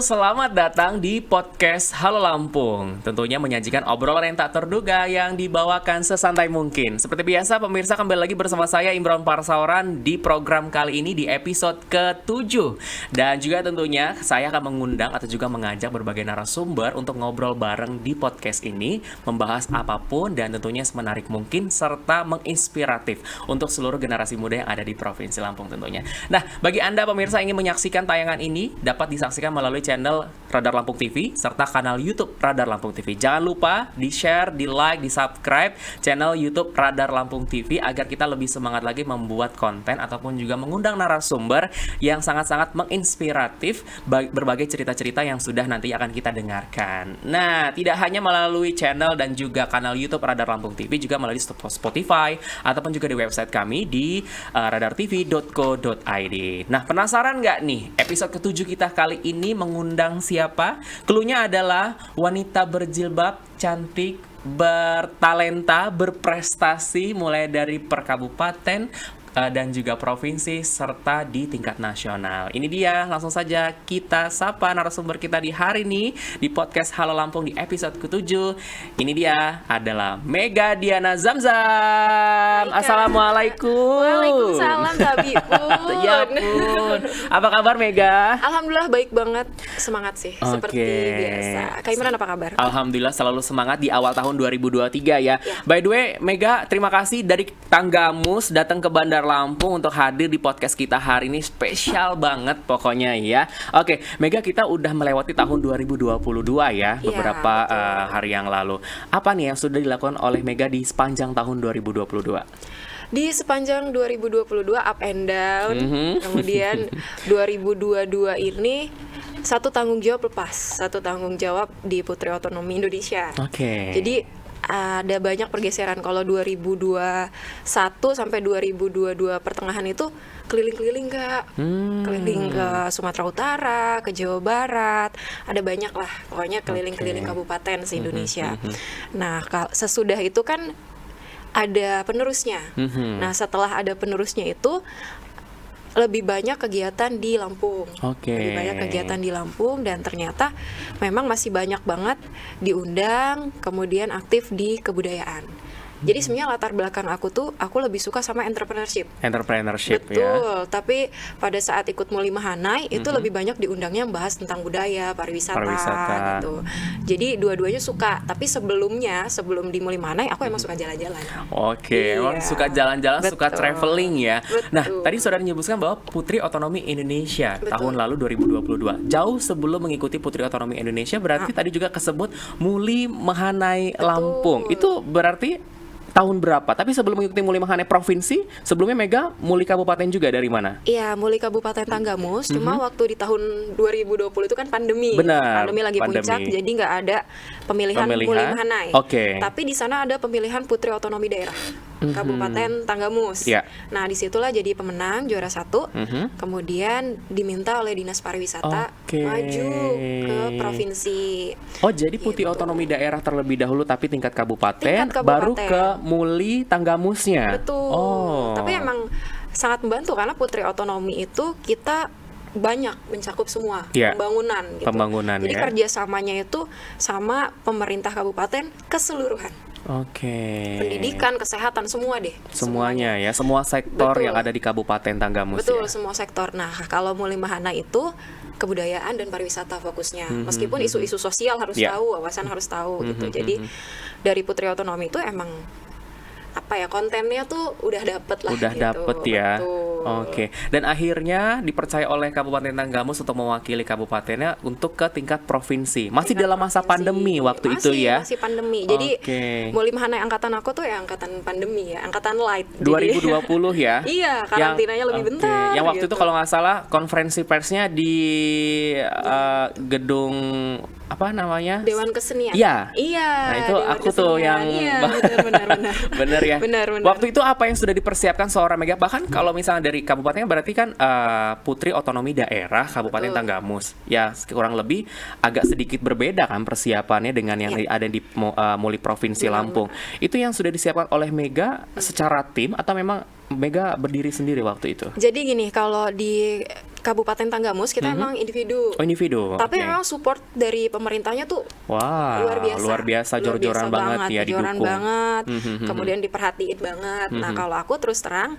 Selamat datang di podcast Halo Lampung. Tentunya menyajikan obrolan yang tak terduga yang dibawakan sesantai mungkin. Seperti biasa, pemirsa kembali lagi bersama saya Imron Parsauran di program kali ini di episode ke-7. Dan juga tentunya saya akan mengundang atau juga mengajak berbagai narasumber untuk ngobrol bareng di podcast ini, membahas apapun dan tentunya semenarik mungkin serta menginspiratif untuk seluruh generasi muda yang ada di Provinsi Lampung tentunya. Nah, bagi Anda pemirsa yang ingin menyaksikan tayangan ini dapat disaksikan melalui channel Radar Lampung TV serta kanal YouTube Radar Lampung TV. Jangan lupa di-share, di-like, di-subscribe channel YouTube Radar Lampung TV agar kita lebih semangat lagi membuat konten ataupun juga mengundang narasumber yang sangat-sangat menginspiratif berbagai cerita-cerita yang sudah nanti akan kita dengarkan. Nah, tidak hanya melalui channel dan juga kanal YouTube Radar Lampung TV, juga melalui Spotify ataupun juga di website kami di radartv.co.id. Nah, penasaran nggak nih episode ke-7 kita kali ini mengundang siapa? Cluenya adalah wanita berjilbab, cantik, bertalenta, berprestasi mulai dari per kabupaten dan juga provinsi serta di tingkat nasional. Ini dia, langsung saja kita sapa narasumber kita di hari ini di podcast Halo Lampung di episode ke-7. Ini dia adalah Mega Diana Zamzam. Assalamualaikum. Waalaikumsalam Kak Bipun. Ya ampun. Apa kabar Mega? Alhamdulillah baik banget. Semangat sih seperti biasa. Kak Imran apa kabar? Alhamdulillah selalu semangat di awal tahun 2023 ya. By the way, Mega, terima kasih dari Tanggamus datang ke Bandar Lampung untuk hadir di podcast kita hari ini. Spesial banget pokoknya ya. Oke, Mega, kita udah melewati tahun 2022 ya, beberapa hari yang lalu. Apa nih yang sudah dilakukan oleh Mega di sepanjang tahun 2022? Di sepanjang 2022 up and down. Kemudian 2022 ini satu tanggung jawab di Putri Otonomi Indonesia. Jadi ada banyak pergeseran. Kalau 2021 sampai 2022 pertengahan itu keliling-keliling Kak. Keliling ke Sumatera Utara, ke Jawa Barat. Ada banyak lah, pokoknya keliling-keliling kabupaten se-Indonesia. Nah, sesudah itu kan ada penerusnya. Nah, setelah ada penerusnya itu lebih banyak kegiatan di Lampung. Lebih banyak kegiatan di Lampung dan ternyata memang masih banyak banget diundang, kemudian aktif di kebudayaan. Jadi sebenarnya latar belakang aku lebih suka sama entrepreneurship. Betul, tapi pada saat ikut Muli Mahanai itu lebih banyak diundangnya bahas tentang budaya, pariwisata gitu. Jadi dua-duanya suka, tapi sebelum di Muli Mahanai aku emang suka jalan-jalan. Emang suka jalan-jalan, suka traveling ya. Betul. Nah, tadi saudara menyebutkan bahwa Putri Otonomi Indonesia tahun lalu 2022. Jauh sebelum mengikuti Putri Otonomi Indonesia berarti tadi juga kesebut Muli Mahanai Lampung. Itu berarti tahun berapa? Tapi sebelum mengikuti Muli Mahanai Provinsi, sebelumnya Mega Muli Kabupaten juga dari mana? Iya, Muli Kabupaten Tanggamus. Cuma waktu di tahun 2020 itu kan pandemi. Benar. Pandemi lagi puncak, jadi nggak ada pemilihan Muli Mahanai. Tapi di sana ada pemilihan Putri Otonomi Daerah Kabupaten Tanggamus. Nah, disitulah jadi pemenang juara 1. Kemudian diminta oleh Dinas Pariwisata maju ke provinsi. Jadi Putri Otonomi Daerah terlebih dahulu, tapi tingkat kabupaten. Baru ke Muli Tanggamusnya. Betul. Tapi emang sangat membantu karena Putri Otonomi itu kita banyak mencakup semua pembangunan gitu. Jadi kerjasamanya itu sama pemerintah kabupaten keseluruhan. Pendidikan, kesehatan, semua deh. Semuanya ya, semua sektor yang ada di Kabupaten Tanggamus. Betul, semua sektor. Nah, kalau Muli Mahanai itu kebudayaan dan pariwisata fokusnya. Meskipun isu-isu sosial harus tahu, wawasan harus tahu gitu. Jadi dari Putri Otonomi itu emang kontennya tuh udah dapet lah. Dapet ya. Betul. Oke. Dan akhirnya dipercaya oleh Kabupaten Tanggamus untuk mewakili kabupatennya untuk ke tingkat provinsi. Masih Tingkat dalam masa provinsi. pandemi waktu itu ya. Masih pandemi. Jadi Oke. Muli Mahana angkatan aku tuh ya angkatan pandemi ya, angkatan light. Jadi, 2020 ya. iya, karantinanya lebih Oke. bentar. Yang waktu itu gitu. kalau nggak salah konferensi persnya di gedung apa namanya? Dewan Kesenian. Iya. Iya. Nah, itu Dewan aku tuh Kesenian. yang Iya, benar. bener ya. Benar. Waktu itu apa yang sudah dipersiapkan seorang Mega? Bahkan kalau misalnya dari kabupatennya berarti kan Putri Otonomi Daerah Kabupaten Betul. Tanggamus. Ya kurang lebih agak sedikit berbeda kan persiapannya dengan yang ada di Muli Provinsi Lampung. Itu yang sudah disiapkan oleh Mega secara tim atau memang Mega berdiri sendiri waktu itu? Jadi gini, kalau di Kabupaten Tanggamus kita emang individu. Oh, individu. Tapi oke. memang support dari pemerintahnya tuh Wah, luar biasa. jor-joran banget ya jor-joran didukung. banget. Kemudian diperhatiin banget. Nah, kalau aku terus terang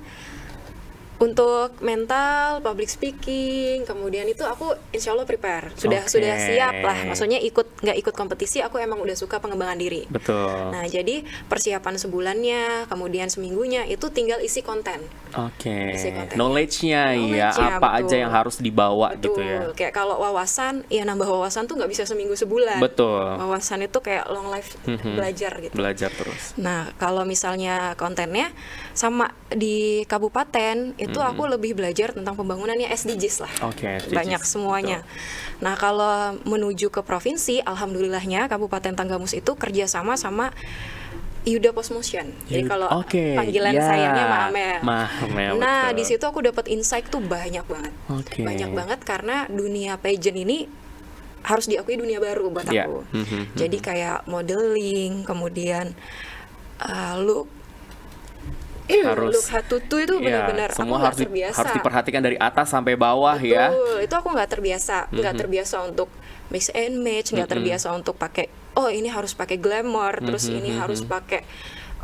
untuk mental, public speaking, kemudian itu aku insya Allah prepare, sudah Oke. siap lah. Maksudnya nggak ikut kompetisi, aku emang udah suka pengembangan diri. Betul. Nah, jadi persiapan sebulannya, kemudian seminggunya itu tinggal isi konten. Oke. Isi kontennya. Knowledge-nya ya, Knowledge-nya, apa betul. aja yang harus dibawa gitu Betul. ya. Kayak kalau wawasan, ya nambah wawasan tuh nggak bisa seminggu sebulan. Betul. Wawasan itu kayak long life belajar gitu. Belajar terus. Nah, kalau misalnya kontennya sama di kabupaten itu aku lebih belajar tentang pembangunannya SDGs lah. Oke, SDGs. Banyak semuanya. Nah, kalau menuju ke provinsi, alhamdulillahnya Kabupaten Tanggamus itu kerjasama sama Yuda Postmotion. Jadi kalau Oke, panggilan ya. sayangnya Mbak Amel. Amel, Nah, betul. di situ aku dapat insight tuh banyak banget. Oke. Banyak banget karena dunia pageant ini harus diakui dunia baru buat Ya. aku. Jadi kayak modeling, kemudian look Harus- look hatutu itu Ya, benar-benar aku semua nggak harus terbiasa. harus diperhatikan dari atas sampai bawah ya. Betul, itu aku nggak terbiasa, untuk mix and match, nggak terbiasa untuk pakai. Oh, ini harus pakai glamour, terus ini harus pakai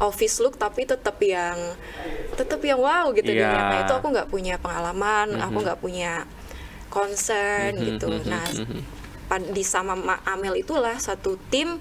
office look, tapi tetap yang wow gitu Iya. dunia. Nah, itu aku nggak punya pengalaman, aku nggak punya concern gitu. Nah, di sama Amel itulah satu tim.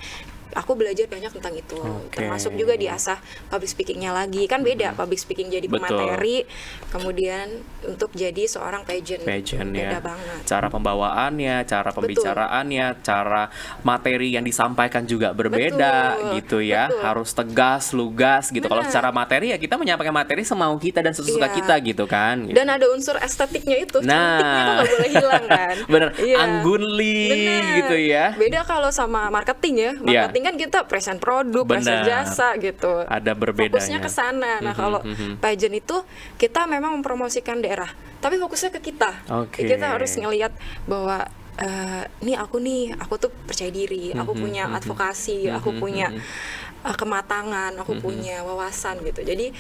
Aku belajar banyak tentang itu, Oke. termasuk juga diasah public speakingnya lagi. Kan beda public speaking jadi Betul. pemateri, kemudian untuk jadi seorang pageant ya. beda banget. Cara pembawaannya, cara pembicaraannya, cara materi yang disampaikan juga berbeda Betul, gitu ya. betul. Harus tegas, lugas gitu. Kalau Benar. secara materi ya kita menyampaikan materi semau kita dan sesuka Iya. kita gitu kan. Dan ada unsur estetiknya itu, cantiknya itu nggak boleh hilang kan. Bener, Iya. anggunli Bener. gitu ya. Beda kalau sama marketing ya. Marketing kan kita present produk, present Benar. jasa gitu. Ada berbedanya. Fokusnya ke sana. Nah, kalau pageant itu kita memang mempromosikan daerah, tapi fokusnya ke kita. Oke. Kita harus ngelihat bahwa aku tuh percaya diri, aku punya advokasi, aku punya kematangan, aku punya wawasan gitu. Jadi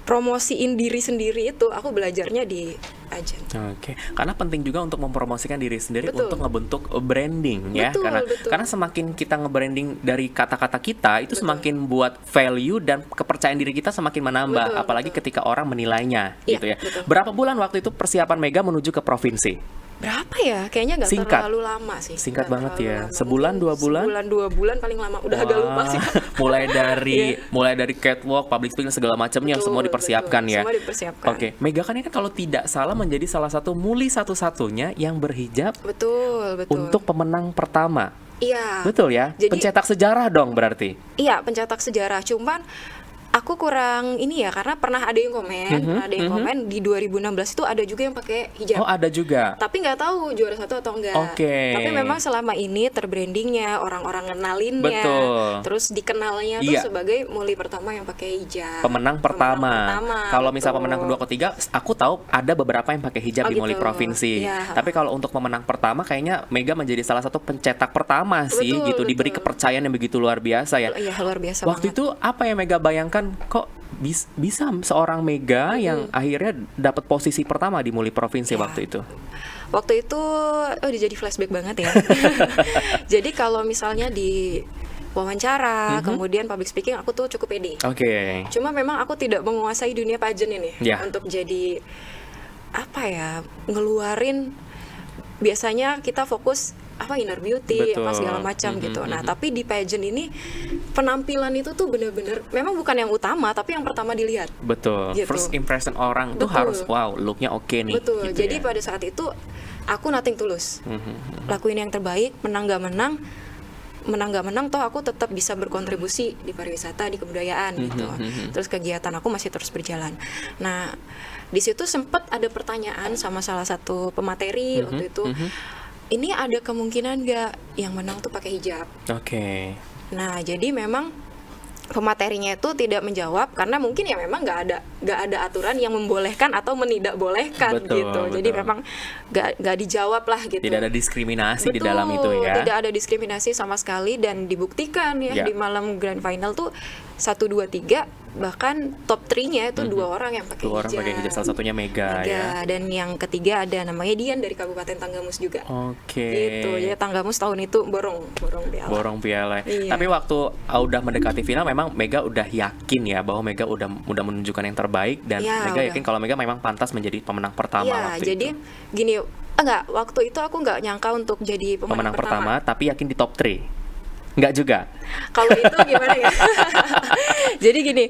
promosiin diri sendiri itu aku belajarnya di pageant. Oke, karena penting juga untuk mempromosikan diri sendiri Betul. untuk ngebentuk branding ya, Betul, karena betul. karena semakin kita nge-branding dari kata-kata kita itu semakin buat value dan kepercayaan diri kita semakin menambah, Betul, apalagi ketika orang menilainya Iya, gitu ya. betul. Berapa bulan waktu itu persiapan Mega menuju ke provinsi? Berapa ya? Kayaknya nggak Singkat. terlalu lama sih. Singkat Nggak banget terlalu ya. lama. Sebulan, Mungkin 2 bulan? Sebulan 2 bulan paling lama. Udah agak lupa sih. mulai dari catwalk, public speaking segala macamnya Betul, semua dipersiapkan betul. ya. Semua dipersiapkan. Oke, Mega kan ini kan kalau tidak salah menjadi salah satu muli satu-satunya yang berhijab Betul. untuk pemenang pertama. Iya. Betul ya? Jadi- Pencetak sejarah dong berarti. Iya, pencetak sejarah. Cuman aku kurang ini ya, karena pernah ada yang komen, di 2016 itu ada juga yang pakai hijab. Oh, ada juga. Tapi nggak tahu juara satu atau enggak. Oke. Tapi memang selama ini terbrandingnya, orang-orang ngenalinnya, Betul. terus dikenalnya Iya. tuh sebagai muli pertama yang pakai hijab. Pemenang pertama. Kalau misal betul. pemenang kedua, ketiga, aku tahu ada beberapa yang pakai hijab Oh, di Muli gitu. Provinsi. Iya. Tapi kalau untuk pemenang pertama, kayaknya Mega menjadi salah satu pencetak pertama sih, Betul, gitu. Diberi betul. kepercayaan yang begitu luar biasa ya. Iya, luar biasa Waktu banget. itu apa yang Mega bayangkan? Kok bisa seorang Mega yang akhirnya dapat posisi pertama di Muli Provinsi Iya. waktu itu? Waktu itu, udah jadi flashback banget ya. Jadi kalau misalnya di wawancara, kemudian public speaking, aku tuh cukup pede. Oke. Cuma memang aku tidak menguasai dunia pageant ini Ya. untuk jadi ngeluarin. Biasanya kita fokus inner beauty, Betul. apa segala macam gitu. Nah, tapi di pageant ini penampilan itu tuh bener-bener memang bukan yang utama, tapi yang pertama dilihat. Betul. Gitu. First impression orang tuh Betul. harus wow, looknya oke nih. Betul. gitu Jadi ya. pada saat itu aku nothing tulus. Lakuin yang terbaik, menang gak menang toh aku tetap bisa berkontribusi di pariwisata, di kebudayaan gitu. Terus kegiatan aku masih terus berjalan. Nah, di situ sempat ada pertanyaan sama salah satu pemateri waktu itu. Ini ada kemungkinan nggak yang menang tuh pakai hijab? Oke. Nah, jadi memang pematerinya itu tidak menjawab karena mungkin ya memang nggak ada aturan yang membolehkan atau menidakbolehkan Betul, gitu. Jadi betul. memang nggak dijawab lah gitu. Tidak ada diskriminasi di Betul, dalam itu ya. tidak ada diskriminasi sama sekali dan dibuktikan ya Ya. di malam grand final tuh 1, 2, 3 bahkan top 3-nya itu 2 orang yang pakai Dua orang pakai hijab, salah satunya Mega ya. Dan yang ketiga ada namanya Dian dari Kabupaten Tanggamus juga. Oke. Gitu. Jadi Tanggamus tahun itu borong piala. Borong piala. Iya. Tapi waktu udah mendekati final memang Mega udah yakin ya bahwa Mega udah menunjukkan yang terbaik dan Ya, Mega udah. yakin kalau Mega memang pantas menjadi pemenang pertama Iya, waktu jadi itu. gini, waktu itu aku nggak nyangka untuk jadi Pemenang pertama tapi yakin di top 3. Enggak juga. Kalau itu gimana ya? Jadi gini,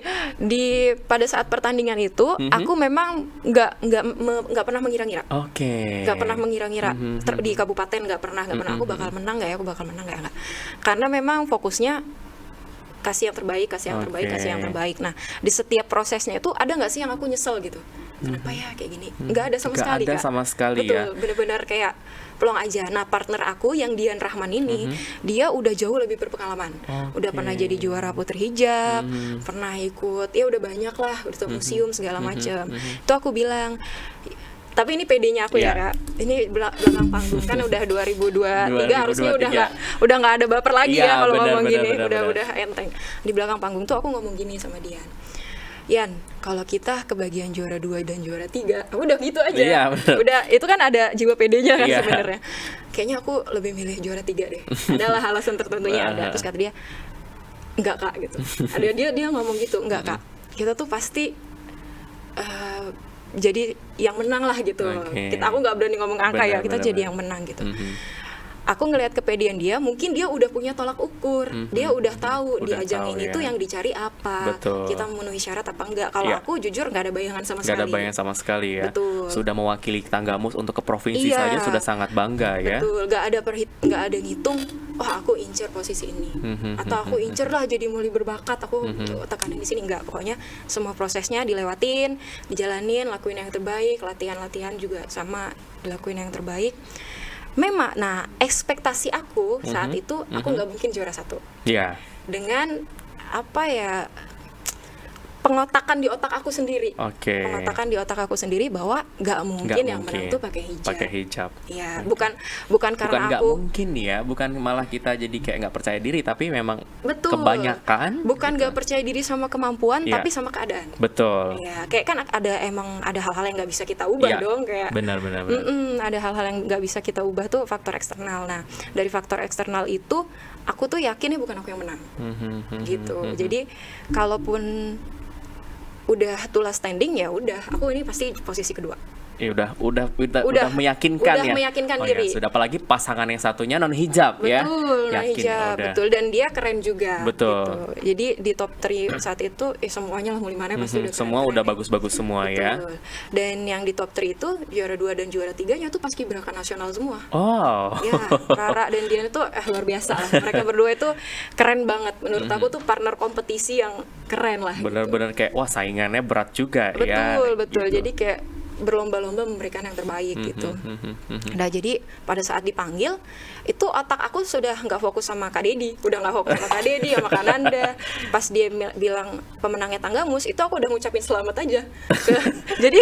pada saat pertandingan itu aku memang nggak pernah mengira-ngira. Oke. Nggak pernah mengira-ngira di kabupaten nggak pernah aku bakal menang nggak ya, aku bakal menang nggak ya, nggak. Karena memang fokusnya kasih yang terbaik, kasih yang terbaik, Oke. kasih yang terbaik. Nah, di setiap prosesnya itu ada nggak sih yang aku nyesel gitu? Kenapa ya kayak gini? Nggak ada sama Nggak sekali, ada Kak. sama sekali Betul, ya. benar-benar kayak plong aja. Nah, partner aku yang Dian Rahman ini, dia udah jauh lebih berpengalaman. Udah pernah jadi juara putri hijab, pernah ikut, ya udah banyak lah, udah museum segala macam. Itu aku bilang, tapi ini PD-nya aku ya, Iya. Kak. Ini belakang panggung kan udah 2023 harusnya 2023. udah nggak ada baper lagi Iya, ya kalau benar, ngomong benar, gini, benar. udah enteng. Di belakang panggung tuh aku ngomong gini sama Dian. Yan, kalau kita kebagian juara 2 dan juara 3, udah gitu aja. Iya, benar. Udah, itu kan ada jiwa PD-nya kan Iya. sebenarnya. Kayaknya aku lebih milih juara 3 deh. Adalah alasan tertentunya ada. Terus kata dia, enggak Kak gitu. Ada dia ngomong gitu, enggak Kak. Kita tuh pasti jadi yang menang lah gitu. Oke. Aku nggak berani ngomong angka ya, Benar, kita benar, jadi benar. yang menang gitu. Aku ngelihat kepedean dia, mungkin dia udah punya tolak ukur, dia udah tahu di Udah ajang tahu ini ya. tuh yang dicari apa, Betul. kita memenuhi syarat apa enggak. Kalau Iya. aku jujur nggak ada bayangan sama Nggak ada sekali. bayangan sama sekali ya. Betul. Sudah mewakili Tanggamus untuk ke provinsi Iya. saja sudah sangat bangga ya. Betul, nggak ada ngitung, wah aku incer posisi ini, atau aku incer lah jadi muli berbakat, aku tekanin di sini, enggak. Pokoknya semua prosesnya dilewatin, dijalanin, lakuin yang terbaik, latihan juga sama dilakuin yang terbaik. Memang, nah ekspektasi aku saat itu aku nggak mungkin juara 1 Iya. dengan apa ya, pengotakan di otak aku sendiri. Oke. Pengotakan di otak aku sendiri bahwa nggak mungkin yang menang tuh pakai hijab. Pakai hijab. Ya, Oke. bukan karena Bukan nggak aku mungkin ya, bukan malah kita jadi kayak nggak percaya diri, tapi memang betul. kebanyakan Bukan gitu. nggak percaya diri sama kemampuan, Iya. tapi sama keadaan. Betul. Ya, kayak kan ada hal-hal yang nggak bisa kita ubah Iya. dong, kayak Benar. ada hal-hal yang nggak bisa kita ubah tuh faktor eksternal. Nah, dari faktor eksternal itu aku tuh yakin bukan aku yang menang. Gitu. Jadi kalaupun udah tulas standing ya udah, aku ini pasti posisi kedua. Ya udah meyakinkan udah ya. meyakinkan Oh diri. Ya, sudah apalagi pasangan yang satunya non hijab ya. Betul, nah Yakin, hijab, udah. betul, dan dia keren juga. Betul. Gitu. Jadi di top 3 saat itu semuanya lah mulimanya pasti udah Semua keren-keren udah ya. bagus-bagus semua ya. Betul. Dan yang di top 3 itu juara 2 dan juara 3-nya tuh paskibraka nasional semua. Oh. Ya, Rara dan Dian itu luar biasa lah. Mereka berdua itu keren banget. Menurut aku tuh partner kompetisi yang keren lah. Bener-bener kayak wah saingannya berat juga Betul, ya. betul. gitu. Jadi kayak berlomba-lomba memberikan yang terbaik gitu. Nah, jadi pada saat dipanggil itu otak aku sudah nggak fokus sama Kak Dedi, udah nggak fokus sama Kak Dedi, sama Kak Nanda. Pas dia bilang pemenangnya Tanggamus, itu aku udah ngucapin selamat aja. Jadi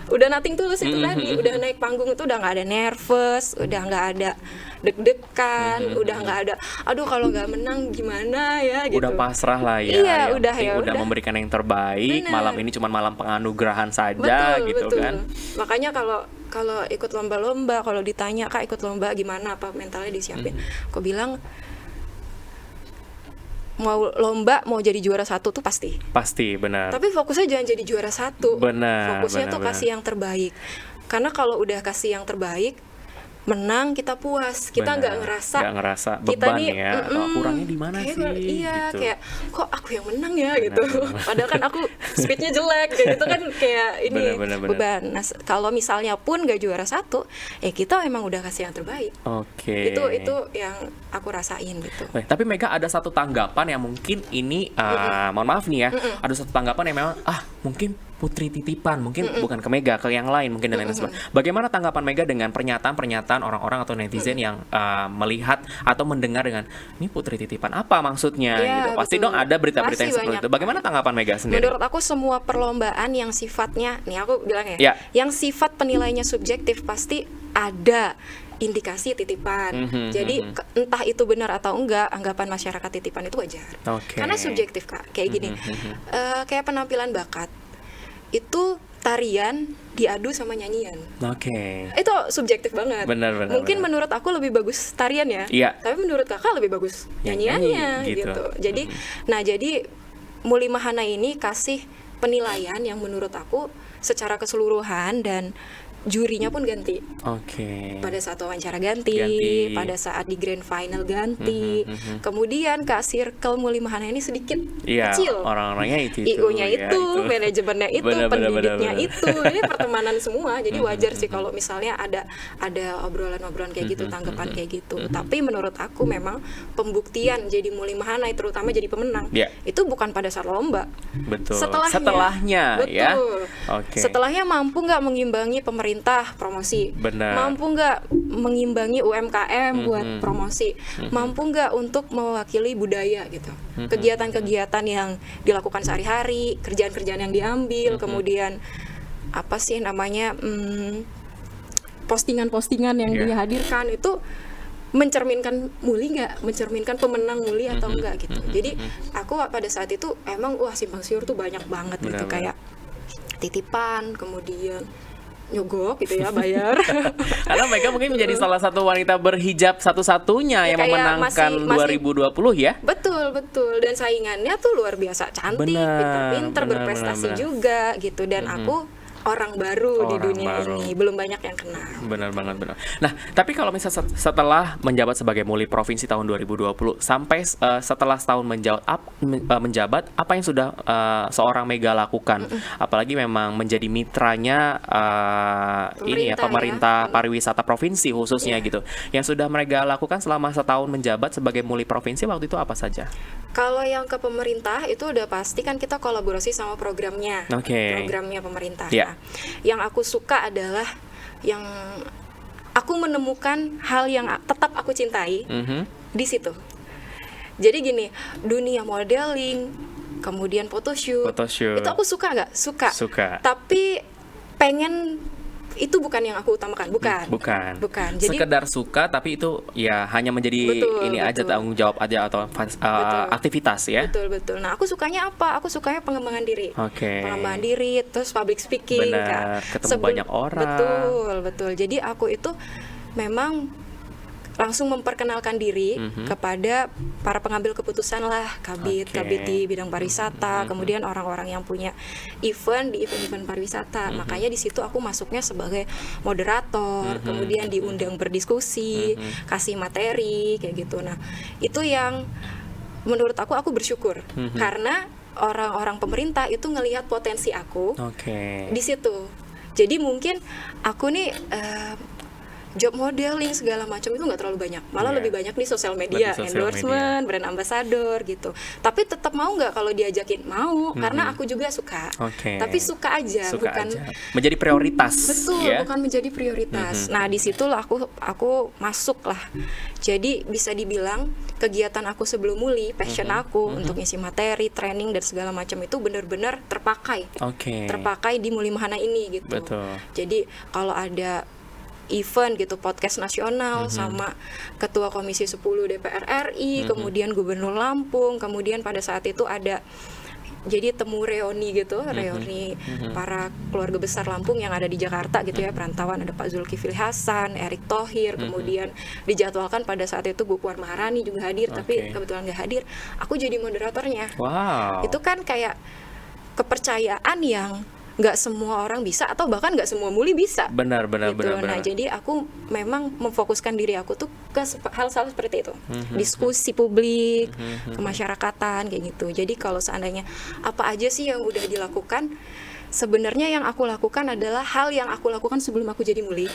udah nothing tulus itu tadi, udah naik panggung itu udah nggak ada nervous, udah nggak ada deg-degan, udah nggak ada, aduh kalau nggak menang gimana ya gitu. Udah pasrah lah ya. Iya, Yang udah penting ya, udah udah. memberikan yang terbaik. Bener. Malam ini cuma malam penganugerahan saja gitu Betul. kan. Makanya kalau ikut lomba-lomba, kalau ditanya Kak ikut lomba gimana, apa mentalnya disiapin, aku bilang mau lomba mau jadi juara 1 tuh pasti. Pasti benar. Tapi fokusnya jangan jadi juara 1. Benar, Fokusnya benar, tuh kasih yang terbaik. Karena kalau udah kasih yang terbaik, menang kita puas, kita nggak ngerasa beban kita nih ya, atau kurangnya di mana sih iya gitu. kayak kok aku yang menang ya gitu, padahal kan aku speednya jelek kayak gitu kan, kayak ini Bener. beban. Nah kalau misalnya pun nggak juara satu ya kita emang udah kasih yang terbaik. Itu yang aku rasain gitu. Tapi Mega ada satu tanggapan yang mungkin ini mohon maaf nih ya, ada satu tanggapan yang memang mungkin putri titipan, mungkin bukan ke Mega, ke yang lain mungkin dan lain sebagainya. Bagaimana tanggapan Mega dengan pernyataan orang-orang atau netizen yang melihat atau mendengar dengan ini putri titipan apa maksudnya Ya, gitu. Pasti betul. dong ada berita-berita yang Pasti seperti banyak. itu. Bagaimana tanggapan Mega sendiri? Menurut aku semua perlombaan yang sifatnya, nih aku bilang Ya. yang sifat penilaiannya subjektif pasti ada indikasi titipan. Jadi entah itu benar atau enggak, anggapan masyarakat titipan itu wajar. Oke. Karena subjektif Kak, kayak gini. Kayak penampilan bakat. Itu tarian diadu sama nyanyian. Oke. Itu subjektif banget. Benar. Mungkin menurut aku lebih bagus tarian ya. Iya. Tapi menurut Kakak lebih bagus nyanyiannya Nyanyi, gitu. gitu. Jadi jadi Muli Mahana ini kasih penilaian yang menurut aku secara keseluruhan dan jurinya pun ganti. Oke. Pada saat wawancara ganti, pada saat di grand final ganti. Kemudian Kak Circle Muli Mahana ini sedikit Iya, kecil. orang-orangnya itu. IO-nya ya, itu, manajemennya itu, Benar. pendidiknya itu. Ini pertemanan semua. Jadi wajar sih kalau misalnya ada obrolan-obrolan kayak gitu, tanggapan kayak gitu. Tapi menurut aku memang pembuktian jadi Muli Mahana terutama jadi pemenang. Iya. Itu bukan pada saat lomba. Betul. Setelahnya. Setelahnya ya. Betul. Oke. Setelahnya mampu nggak mengimbangi pemerintah promosi. Benar. Mampu nggak mengimbangi UMKM buat promosi. Mampu nggak untuk mewakili budaya gitu. Kegiatan-kegiatan yang dilakukan sehari-hari, kerjaan-kerjaan yang diambil, kemudian apa sih namanya postingan-postingan yang dihadirkan itu mencerminkan Muli nggak, mencerminkan pemenang Muli atau enggak gitu. Jadi aku pada saat itu emang simpang siur tuh banyak banget gitu, kayak titipan, kemudian nyogok gitu ya, bayar. Karena Mega mungkin menjadi salah satu wanita berhijab satu-satunya yang kayak memenangkan masih 2020 ya. Betul, dan saingannya tuh luar biasa cantik, pinter-pinter, berprestasi juga gitu. Dan aku orang baru di dunia ini, belum banyak yang kenal. Benar. Nah, tapi kalau misalnya setelah menjabat sebagai Muli Provinsi tahun 2020 sampai setelah setahun menjabat, apa yang sudah seorang Mega lakukan? Apalagi memang menjadi mitranya pemerintah pariwisata provinsi khususnya gitu. Yang sudah Mega lakukan selama setahun menjabat sebagai Muli Provinsi waktu itu apa saja? Kalau yang ke pemerintah itu udah pasti kan kita kolaborasi sama programnya. Programnya pemerintah. Yeah. Yang aku suka adalah yang aku menemukan hal yang tetap aku cintai di situ. Jadi gini, dunia modeling, kemudian photoshoot. Itu aku suka nggak? Suka. Tapi pengen itu bukan yang aku utamakan, bukan. Jadi sekedar suka, tapi itu ya hanya menjadi aja tanggung jawab aja atau aktivitas ya. Betul. Nah, aku sukanya apa? Aku sukanya pengembangan diri. Pengembangan diri, terus public speaking. Benar, ketemu banyak orang. Betul. Jadi aku itu memang langsung memperkenalkan diri kepada para pengambil keputusan lah, kabit di bidang pariwisata, kemudian orang-orang yang punya event di event pariwisata. Makanya di situ aku masuknya sebagai moderator, kemudian diundang berdiskusi, kasih materi kayak gitu. Nah, itu yang menurut aku bersyukur karena orang-orang pemerintah itu ngelihat potensi aku di situ. Jadi mungkin aku nih job modeling segala macam itu nggak terlalu banyak, malah lebih banyak di sosial media, endorsement, brand ambassador gitu. Tapi tetap mau nggak kalau diajakin? Mau, karena aku juga suka. Tapi suka aja, bukan menjadi prioritas. Betul, bukan menjadi prioritas. Nah, disitulah aku masuk lah. Jadi bisa dibilang kegiatan aku sebelum Muli, passion aku untuk ngisi materi, training dan segala macam itu benar-benar terpakai. Terpakai di Muli Mahana ini gitu. Betul. Jadi kalau ada event gitu, podcast nasional sama Ketua Komisi 10 DPR RI, kemudian Gubernur Lampung, kemudian pada saat itu ada jadi temu reuni gitu, reuni para keluarga besar Lampung yang ada di Jakarta gitu ya, perantauan, ada Pak Zulkifli Hasan, Erick Thohir, kemudian dijadwalkan pada saat itu Bu Puan Maharani juga hadir, tapi kebetulan nggak hadir, aku jadi moderatornya. Itu kan kayak kepercayaan yang nggak semua orang bisa atau bahkan nggak semua muli bisa. Benar. Gitu. Nah, jadi aku memang memfokuskan diri aku tuh ke hal-hal seperti itu. Diskusi publik, kemasyarakatan kayak gitu. Jadi kalau seandainya apa aja sih yang udah dilakukan, sebenarnya yang aku lakukan adalah hal yang aku lakukan sebelum aku jadi muli.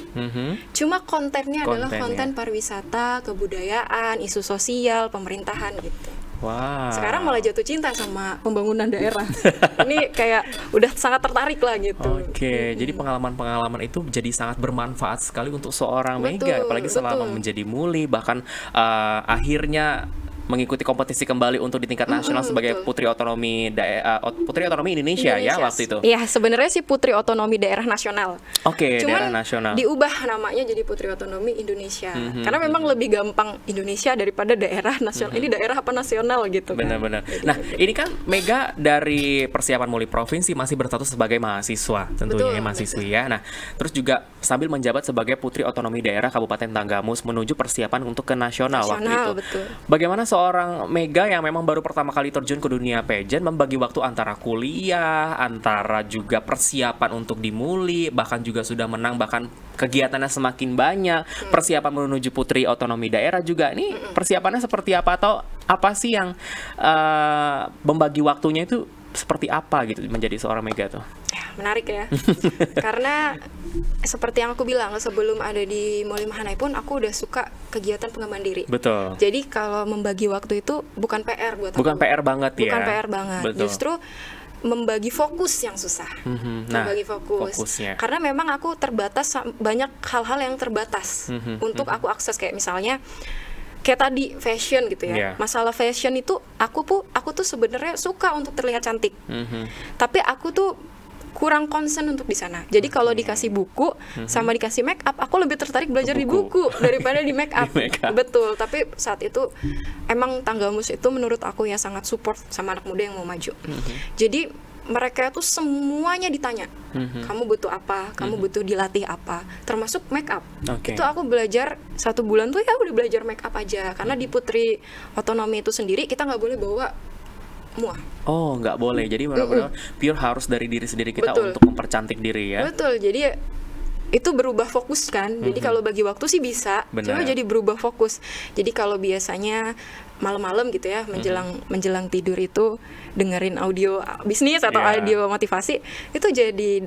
Cuma kontennya adalah konten pariwisata, kebudayaan, isu sosial, pemerintahan gitu. Wow. Sekarang malah jatuh cinta sama pembangunan daerah. Ini kayak udah sangat tertarik lah gitu. Oke, jadi pengalaman-pengalaman itu jadi sangat bermanfaat sekali untuk seorang Betul, Mega, apalagi selama betul. menjadi muli, bahkan akhirnya mengikuti kompetisi kembali untuk di tingkat nasional sebagai betul. Putri Otonomi Indonesia ya waktu itu. Iya, sebenarnya sih Putri Otonomi Daerah Nasional. Oke, Cuman daerah nasional. diubah namanya jadi Putri Otonomi Indonesia. Karena memang lebih gampang Indonesia daripada daerah nasional. Ini daerah apa nasional gitu kan. Benar-benar. Nah, ini kan Mega dari persiapan muli provinsi masih berstatus sebagai mahasiswa, tentunya ya, Betul, mahasiswi ya. Nah, terus juga sambil menjabat sebagai Putri Otonomi Daerah Kabupaten Tanggamus menuju persiapan untuk ke nasional waktu itu. Betul. Bagaimana seorang Mega yang memang baru pertama kali terjun ke dunia pageant membagi waktu antara kuliah, antara juga persiapan untuk dimuli, bahkan juga sudah menang, bahkan kegiatannya semakin banyak, persiapan menuju Putri Otonomi Daerah juga. Ini persiapannya seperti apa, atau apa sih yang membagi waktunya itu seperti apa gitu menjadi seorang Mega tuh? Ya, menarik ya. Karena seperti yang aku bilang, sebelum ada di Moli Mahanai pun aku udah suka kegiatan pengembangan diri. Betul. Jadi kalau membagi waktu itu bukan PR buat aku. Bukan PR banget ya. Bukan PR banget. Betul. Justru membagi fokus yang susah. Nah, membagi fokus. fokusnya. Karena memang aku terbatas, banyak hal-hal yang terbatas untuk aku akses, kayak misalnya kayak tadi fashion gitu ya. Yeah. Masalah fashion itu aku tuh sebenarnya suka untuk terlihat cantik. Tapi aku tuh kurang concern untuk di sana. Jadi kalau dikasih buku sama dikasih make up, aku lebih tertarik belajar di buku daripada di make up. Di make up. Betul. Tapi saat itu emang Tanggamus itu menurut aku ya sangat support sama anak muda yang mau maju. Jadi mereka tuh semuanya ditanya, kamu butuh apa, kamu butuh dilatih apa, termasuk make up. Oke. Itu aku belajar 1 bulan tuh ya udah belajar make up aja. Karena di Putri Otonomi itu sendiri kita nggak boleh bawa muah. Oh, nggak boleh. Jadi benar-benar pure harus dari diri sendiri kita Betul. untuk mempercantik diri ya. Betul. Jadi itu berubah fokus kan. Jadi kalau bagi waktu sih bisa, Benar. cuma jadi berubah fokus. Jadi kalau biasanya malam-malam gitu ya, menjelang tidur itu dengerin audio bisnis atau Yeah. audio motivasi, itu jadi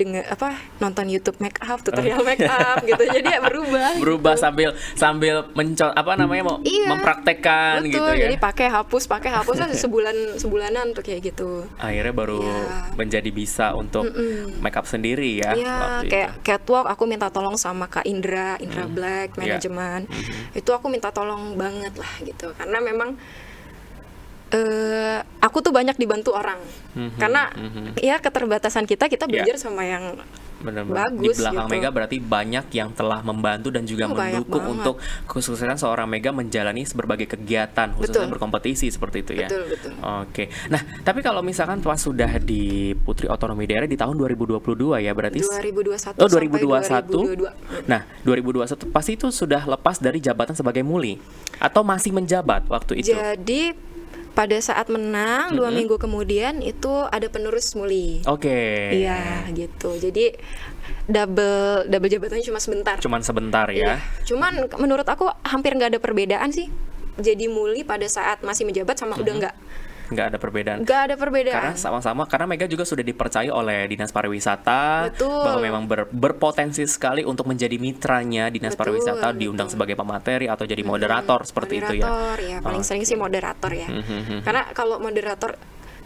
nonton YouTube make up, tutorial make up gitu. Jadi ya berubah gitu. sambil Iya. mempraktekkan Betul, gitu ya. jadi pakai hapus kan sebulanan tuh kayak gitu. Akhirnya baru Iya. menjadi bisa untuk make up sendiri ya. Iya, waktu kayak itu. catwalk aku minta tolong sama Kak Indra Black, Iya. manajemen. Itu aku minta tolong banget lah gitu. Karena memang aku tuh banyak dibantu orang. Karena ya keterbatasan kita belajar sama yang Benar-benar. Di bagus belakang gitu. Mega berarti banyak yang telah membantu dan juga Banyak mendukung banget. untuk kesuksesan seorang Mega menjalani berbagai kegiatan, khususnya Betul. berkompetisi seperti itu ya. Betul. Oke. Nah, tapi kalau misalkan pas sudah di Putri Otonomi Daerah di tahun 2022 ya, berarti 2021 Oh, 2021. sampai 2022. Nah, 2021 pasti itu sudah lepas dari jabatan sebagai muli atau masih menjabat waktu itu? Jadi pada saat menang 2 minggu kemudian itu ada penerus muli. Oke. Iya gitu. Jadi double jabatannya cuma sebentar. Cuman sebentar Iya. ya. Cuman menurut aku hampir nggak ada perbedaan sih. Jadi muli pada saat masih menjabat sama udah Nggak ada perbedaan. nggak ada perbedaan. Karena sama-sama, karena Mega juga sudah dipercaya oleh Dinas Pariwisata. Betul. Bahwa memang berpotensi sekali untuk menjadi mitranya Dinas Betul, Pariwisata, diundang sebagai pemateri atau jadi moderator seperti itu ya. Moderator ya, paling sering sih moderator ya. Mhm. Karena kalau moderator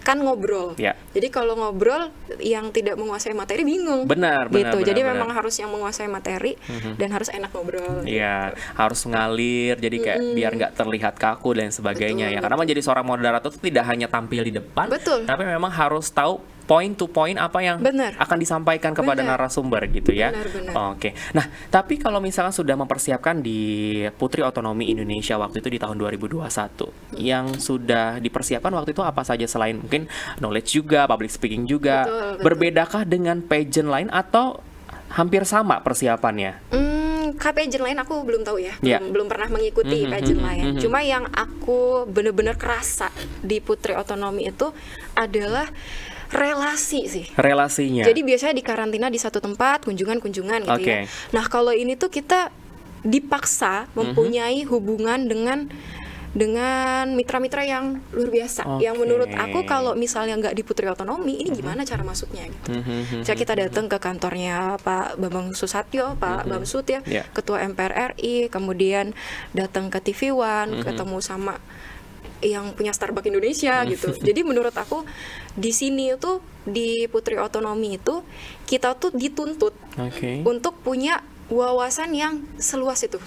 kan ngobrol. Ya. Jadi kalau ngobrol yang tidak menguasai materi bingung. Benar, gitu. Jadi benar. memang harus yang menguasai materi dan harus enak ngobrol. Iya, harus ngalir, jadi kayak biar nggak terlihat kaku dan sebagainya ya. Karena menjadi seorang moderator itu tidak hanya tampil di depan, Betul. tapi memang harus tahu point to point apa yang Benar. akan disampaikan kepada Benar. narasumber gitu ya. Benar. Oke. Nah, tapi kalau misalkan sudah mempersiapkan di Putri Otonomi Indonesia waktu itu di tahun 2021, yang sudah dipersiapkan waktu itu apa saja selain mungkin knowledge juga, public speaking juga, Betul. berbedakah dengan pageant lain atau hampir sama persiapannya? pageant lain aku belum tahu ya, Yeah. belum pernah mengikuti pageant lain. Cuma yang aku bener-bener kerasa di Putri Otonomi itu adalah relasi sih. Relasinya. Jadi biasanya di karantina di satu tempat, kunjungan gitu ya. Nah kalau ini tuh kita dipaksa mempunyai hubungan dengan mitra-mitra yang luar biasa. Yang menurut aku kalau misalnya nggak di Putri Otonomi, ini gimana cara masuknya gitu. Jadi kita datang ke kantornya Pak Bambang Susatyo, Pak Bamsud ya, Ketua MPR RI, kemudian datang ke TV One, ketemu sama yang punya Starbucks Indonesia gitu. Jadi menurut aku di sini tuh di Putri Otonomi itu kita tuh dituntut untuk punya wawasan yang seluas itu.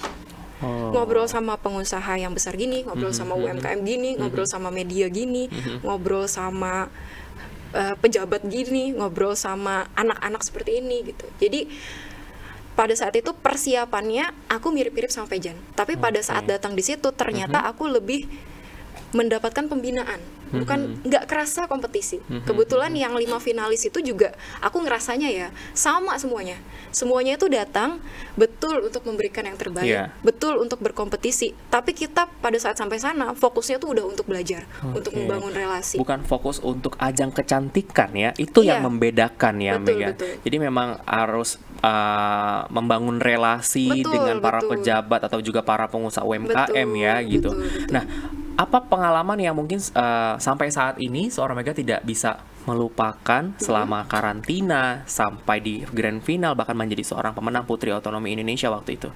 Ngobrol sama pengusaha yang besar gini, ngobrol sama UMKM gini, ngobrol sama media gini, ngobrol sama pejabat gini, ngobrol sama anak-anak seperti ini gitu. Jadi pada saat itu persiapannya aku mirip-mirip sama Fejan, tapi pada saat datang di situ ternyata aku lebih mendapatkan pembinaan, bukan nggak kerasa kompetisi. Kebetulan yang 5 finalis itu juga aku ngerasanya ya sama semuanya itu datang betul untuk memberikan yang terbaik, betul untuk berkompetisi. Tapi kita pada saat sampai sana fokusnya tuh udah untuk belajar, untuk membangun relasi. Bukan fokus untuk ajang kecantikan ya, itu yang membedakan ya, Mega. Jadi memang harus membangun relasi dengan para pejabat atau juga para pengusaha UMKM ya gitu. Nah, apa pengalaman yang mungkin sampai saat ini seorang Mega tidak bisa melupakan selama karantina sampai di grand final bahkan menjadi seorang pemenang Putri Otonomi Indonesia waktu itu?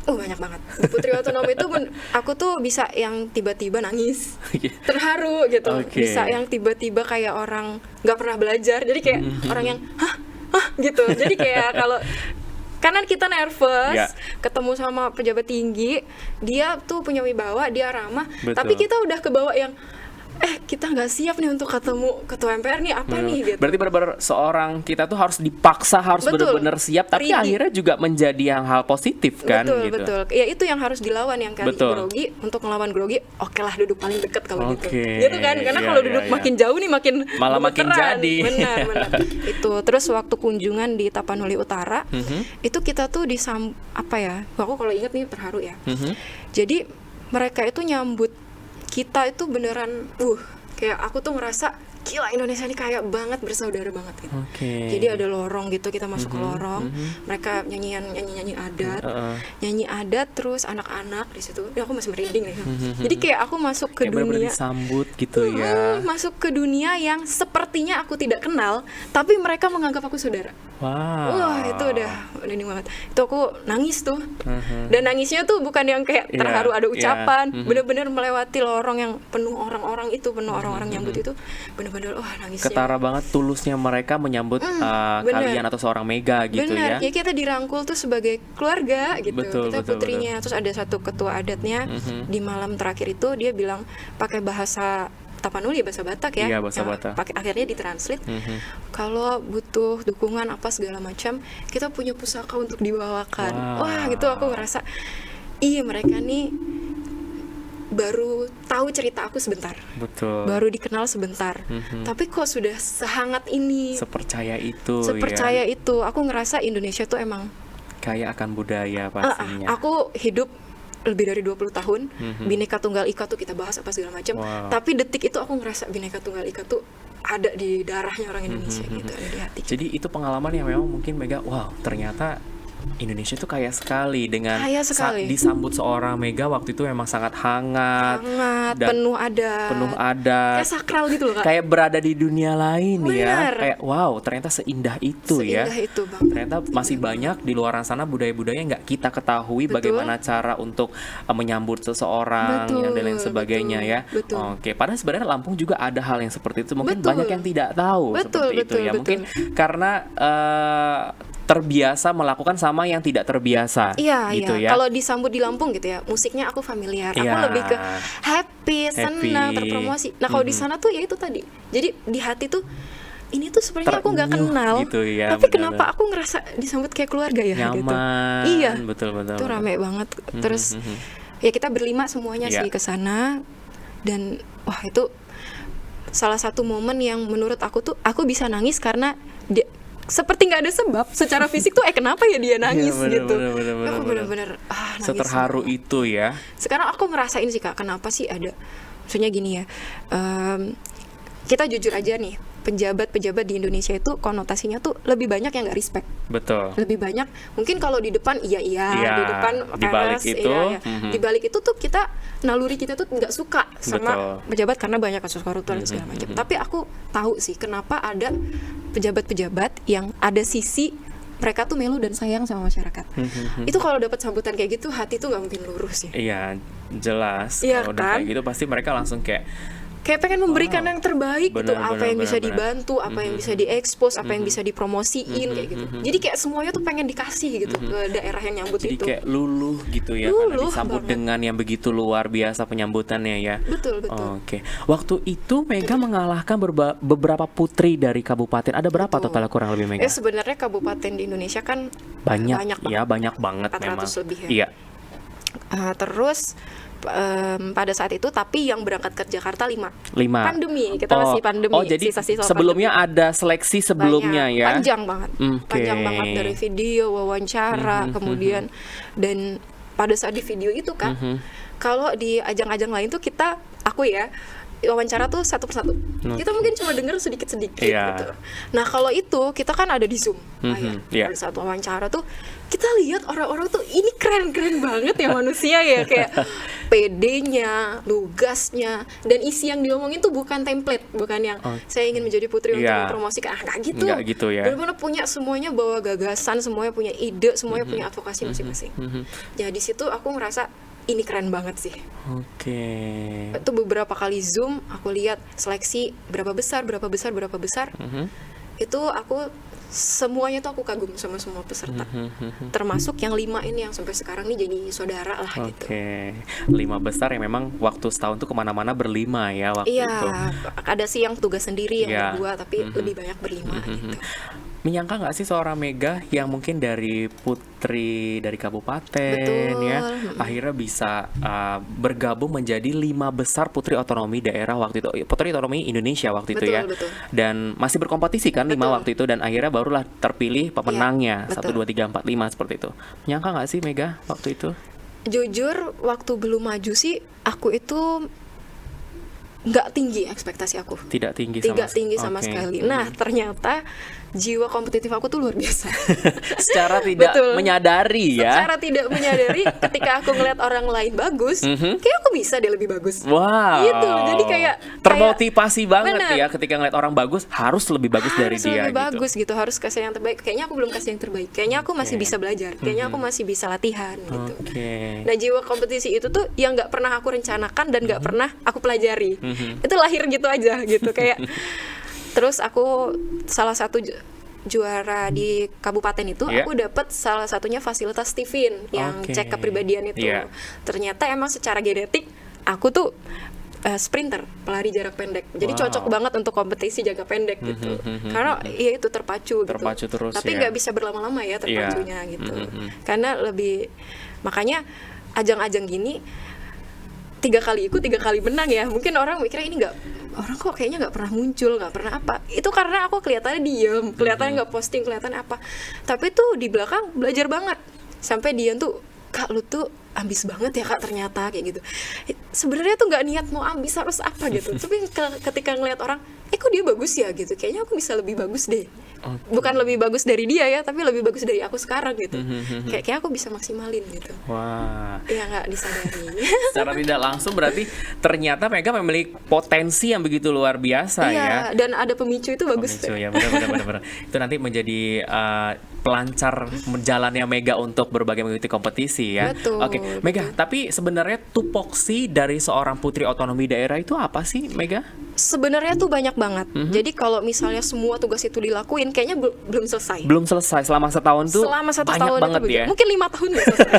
Banyak banget. Di Putri Otonomi itu aku tuh bisa yang tiba-tiba nangis, terharu gitu. Bisa yang tiba-tiba kayak orang nggak pernah belajar. Jadi kayak orang yang hah gitu. Jadi kayak kalau karena kita nervous, ketemu sama pejabat tinggi, dia tuh punya wibawa, dia ramah, tapi kita udah kebawa yang kita nggak siap nih untuk ketemu ketua MPR nih, apa nih gitu. Berarti benar-benar seorang kita tuh harus dipaksa, harus benar-benar siap, tapi akhirnya juga menjadi yang hal positif kan gitu. Betul. Ya itu yang harus dilawan, yang kali grogi, untuk melawan grogi, oke lah duduk paling dekat kalau gitu. Gitu kan, karena kalau duduk makin jauh nih malah makin jadi. Benar. Itu terus waktu kunjungan di Tapanuli Utara, itu kita tuh aku kalau ingat nih terharu ya. Jadi mereka itu nyambut kita itu beneran kayak aku tuh ngerasa gila, Indonesia ini kaya banget, bersaudara banget gitu. Jadi ada lorong gitu, kita masuk ke lorong, mereka nyanyi adat, terus anak-anak di situ. Aku masih merinding nih. Jadi kayak aku masuk ke dunia disambut gitu ya. Masuk ke dunia yang sepertinya aku tidak kenal, tapi mereka menganggap aku saudara. Wah, itu udah ini banget. Itu aku nangis tuh. Dan nangisnya tuh bukan yang kayak terharu ada ucapan, bener-bener melewati lorong yang penuh orang-orang itu, penuh orang-orang nyambut itu. Bener-bener nangisnya. Ketara banget tulusnya mereka menyambut kalian atau seorang Mega gitu ya. Ya kita dirangkul tuh sebagai keluarga gitu. Kita putrinya. Terus ada satu ketua adatnya di malam terakhir itu dia bilang pakai bahasa Tapanuli, bahasa Batak ya. Iya, bahasa Batak. Akhirnya ditranslate. Kalau butuh dukungan apa segala macam, kita punya pusaka untuk dibawakan. Wah, gitu aku ngerasa mereka nih baru tahu cerita aku sebentar. Betul. Baru dikenal sebentar. Tapi kok sudah sehangat ini. Sepercaya itu. Itu. Aku ngerasa Indonesia tuh emang kaya akan budaya pastinya. Aku hidup lebih dari 20 tahun, Bhinneka Tunggal Ika tuh kita bahas apa segala macam. Tapi detik itu aku ngerasa Bhinneka Tunggal Ika tuh ada di darahnya orang Indonesia gitu, ada di hati. Jadi itu pengalaman yang memang mungkin Mega, ternyata Indonesia tuh kaya sekali dengan saat disambut seorang Mega waktu itu memang sangat hangat dan penuh adat, kayak sakral gitu loh Kak. Kayak berada di dunia lain. Ya. Kayak ternyata seindah itu ya. Itu, Bang. Ternyata masih banyak di luar sana budaya-budaya yang nggak kita ketahui bagaimana cara untuk menyambut seseorang dan lain sebagainya ya. Oke, padahal sebenarnya Lampung juga ada hal yang seperti itu. Mungkin banyak yang tidak tahu seperti itu ya. Mungkin karena terbiasa melakukan sama yang tidak terbiasa gitu ya. Kalau disambut di Lampung gitu ya, musiknya aku familiar. Aku lebih ke happy, senang, terpromosi. Nah, kalau di sana tuh ya itu tadi. Jadi di hati tuh ini tuh sebenarnya aku nggak kenal gitu ya, tapi kenapa aku ngerasa disambut kayak keluarga ya. Nyaman, gitu. Betul. Itu rame banget. Terus ya kita berlima semuanya sih ke sana, dan itu salah satu momen yang menurut aku tuh aku bisa nangis karena dia seperti nggak ada sebab secara fisik tuh kenapa ya dia nangis gitu. Aku bener-bener nangis. Seterharu itu ya. Sekarang aku ngerasain sih Kak, kenapa sih ada, maksudnya gini ya, kita jujur aja nih, pejabat-pejabat di Indonesia itu konotasinya tuh lebih banyak yang nggak respect. Betul. Lebih banyak mungkin kalau di depan iya Iya, di depan di balik panas, itu, iya. Di balik itu tuh kita naluri kita tuh nggak suka sama Betul. pejabat karena banyak kasus koruptor dan segala macam. Tapi aku tahu sih kenapa ada pejabat-pejabat yang ada sisi mereka tuh melu dan sayang sama masyarakat. Itu kalau dapat sambutan kayak gitu hati tuh nggak mungkin lurus ya. Iya, jelas. Iya Kalau udah kan? kayak gitu pasti mereka langsung kayak Pengen memberikan yang terbaik gitu, Benar, apa yang benar, bisa benar. dibantu, apa yang bisa diekspos, apa yang bisa dipromosiin kayak gitu. Jadi kayak semuanya tuh pengen dikasih gitu ke daerah yang nyambut jadi itu. kayak luluh gitu ya, karena Luluh disambut banget. dengan yang begitu luar biasa penyambutannya ya. Betul. Oke. Waktu itu Mega mengalahkan beberapa putri dari kabupaten. Ada berapa Betul. total kurang lebih Mega? Sebenarnya kabupaten di Indonesia kan Banyak ya, banyak banget 400 memang. lebih ya. Iya. Terus pada saat itu tapi yang berangkat ke Jakarta 5. 5. Pandemi, kita masih pandemi. Oh, jadi sisa-sisa sebelumnya pandemi. ada seleksi sebelumnya Banyak, ya. Panjang banget. Oke. Panjang banget dari video, wawancara, kemudian dan pada saat di video itu kan kalau di ajang-ajang lain tuh aku wawancara tuh satu persatu. Kita mungkin cuma dengar sedikit-sedikit Iya. gitu. Nah, kalau itu kita kan ada di Zoom. Iya. Pada saat wawancara tuh kita lihat orang-orang tuh ini keren-keren banget ya manusia ya, kayak PD-nya, lugasnya, dan isi yang diomongin tuh bukan template, bukan yang saya ingin menjadi putri untuk Iya. mempromosikan, enggak gitu. Nggak gitu ya. Benar-benar punya semuanya, bawa gagasan, semuanya punya ide, semuanya punya advokasi masing-masing. Ya di situ aku ngerasa ini keren banget sih. Oke. Itu beberapa kali Zoom aku lihat seleksi berapa besar. Itu aku semuanya tuh aku kagum sama semua peserta. Termasuk yang 5 ini yang sampai sekarang nih jadi saudara lah gitu. Oke. 5 besar yang memang waktu setahun tuh kemana-mana berlima ya waktu Iya, itu. ada sih yang tugas sendiri yang Iya. berdua, tapi lebih banyak berlima gitu. Menyangka nggak sih seorang Mega yang mungkin dari putri dari kabupaten Betul. ya akhirnya bisa bergabung menjadi 5 besar putri otonomi daerah waktu itu, putri otonomi Indonesia waktu itu ya, Betul. dan masih berkompetisi kan 5 Betul. waktu itu, dan akhirnya barulah terpilih pemenangnya Iya, 1, 2, 3, 4, 5 seperti itu. Menyangka nggak sih Mega waktu itu? Jujur, waktu belum maju sih aku itu nggak tinggi ekspektasi aku. Tidak tinggi Tidak tinggi sama Oke. sekali. Nah, ternyata jiwa kompetitif aku tuh luar biasa. Secara tidak Betul. menyadari ya. Secara tidak menyadari, ketika aku ngeliat orang lain bagus, kayak aku bisa deh lebih bagus. Wow. Gitu, jadi kayak termotivasi banget bener. ya ketika ngeliat orang bagus, harus lebih bagus dari Harus dia lebih bagus gitu, harus kasih yang terbaik. Kayaknya aku belum kasih yang terbaik. Kayaknya aku masih bisa belajar. Kayaknya aku masih bisa latihan gitu. Oke. Nah, jiwa kompetisi itu tuh yang nggak pernah aku rencanakan dan nggak pernah aku pelajari. Itu lahir gitu aja gitu kayak. Terus aku salah satu juara di kabupaten itu, Iya. aku dapat salah satunya fasilitas Steven yang Oke. cek kepribadian itu. Iya. Ternyata emang secara genetik aku tuh sprinter, pelari jarak pendek. Jadi Wow. cocok banget untuk kompetisi jaga pendek gitu. Karena ya itu terpacu Terpacu gitu. terus Tapi ya. nggak bisa berlama-lama ya terpacunya Iya. gitu. Karena lebih, makanya ajang-ajang gini 3 kali ikut 3 kali menang ya. Mungkin orang mikirnya ini orang kok kayaknya nggak pernah muncul, nggak pernah apa. Itu karena aku kelihatannya diem, kelihatannya nggak posting, kelihatan apa. Tapi tuh di belakang belajar banget. Sampai Dian tuh, Kak lu tuh ambis banget ya Kak ternyata kayak gitu. Sebenarnya tuh nggak niat mau ambis harus apa gitu. Tapi ketika ngelihat orang, kok dia bagus ya gitu. Kayaknya aku bisa lebih bagus deh. Bukan lebih bagus dari dia ya, tapi lebih bagus dari aku sekarang gitu. Kayak aku bisa maksimalin gitu. Wah. Ya nggak disadari. Secara tidak langsung berarti ternyata Mega memiliki potensi yang begitu luar biasa ya. Iya, dan ada pemicu itu bagus. Pemicu ya, benar. Itu nanti menjadi pelancar jalannya Mega untuk berbagai mengikuti kompetisi ya. Betul, Oke, Mega, tapi sebenarnya tupoksi dari seorang putri otonomi daerah itu apa sih, Mega? Sebenarnya tuh banyak banget. Jadi kalau misalnya semua tugas itu dilakuin, kayaknya belum selesai. Belum selesai selama setahun tuh. Selama 1 banyak tahun banget itu ya. mungkin 5 tahun nggak selesai.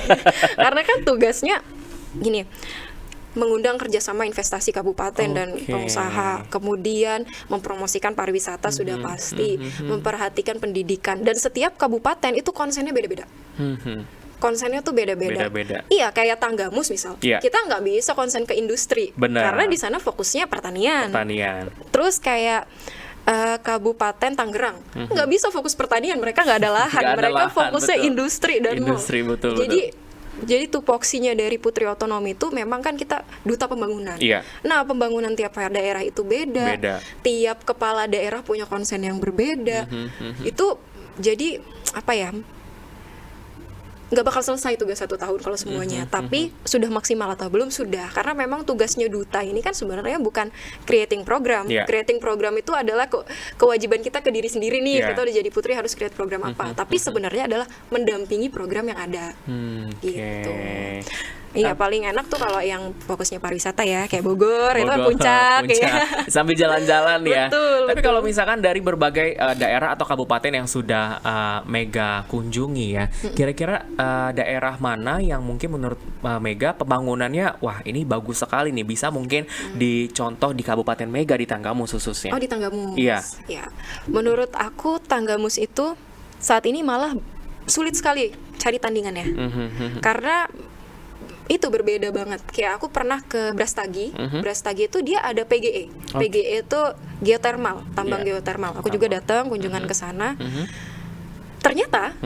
Karena kan tugasnya gini, mengundang kerjasama investasi kabupaten dan pengusaha, kemudian mempromosikan pariwisata sudah pasti, memperhatikan pendidikan, dan setiap kabupaten itu konsennya beda-beda. Konsennya tuh beda-beda. Beda-beda. Iya, kayak Tanggamus misal. Iya. Kita nggak bisa konsen ke industri. Benar. Karena di sana fokusnya pertanian. Terus kayak Kabupaten Tangerang nggak bisa fokus pertanian, mereka nggak ada lahan, Nggak ada mereka lahan, fokusnya betul. industri dan Industri, betul, jadi Jadi tupoksinya dari Putri Otonomi itu memang kan kita duta pembangunan. Iya. Nah, pembangunan tiap daerah itu beda. Tiap kepala daerah punya konsen yang berbeda. Itu jadi apa ya? Nggak bakal selesai tugas 1 tahun kalau semuanya. Tapi sudah maksimal atau belum? Sudah. Karena memang tugasnya duta ini kan sebenarnya bukan creating program. Creating program itu adalah kewajiban kita ke diri sendiri nih. Kita udah jadi putri harus create program apa. Tapi sebenarnya adalah mendampingi program yang ada. Gitu. Iya, paling enak tuh kalau yang fokusnya pariwisata ya, kayak Bogor itu kan puncak. Ya. Sambil jalan-jalan ya. Betul, Tapi kalau misalkan dari berbagai daerah atau kabupaten yang sudah Mega kunjungi ya, kira-kira daerah mana yang mungkin menurut Mega pembangunannya, wah ini bagus sekali nih, bisa mungkin dicontoh di Kabupaten Mega di Tanggamus khususnya? Oh, di Tanggamus. Iya. Ya. Menurut aku Tanggamus itu saat ini malah sulit sekali cari tandingannya. Karena itu berbeda banget. Kayak aku pernah ke Brastagi. Brastagi itu dia ada PGE. PGE itu geotermal, tambang geotermal. Aku juga datang kunjungan ke sana. Ternyata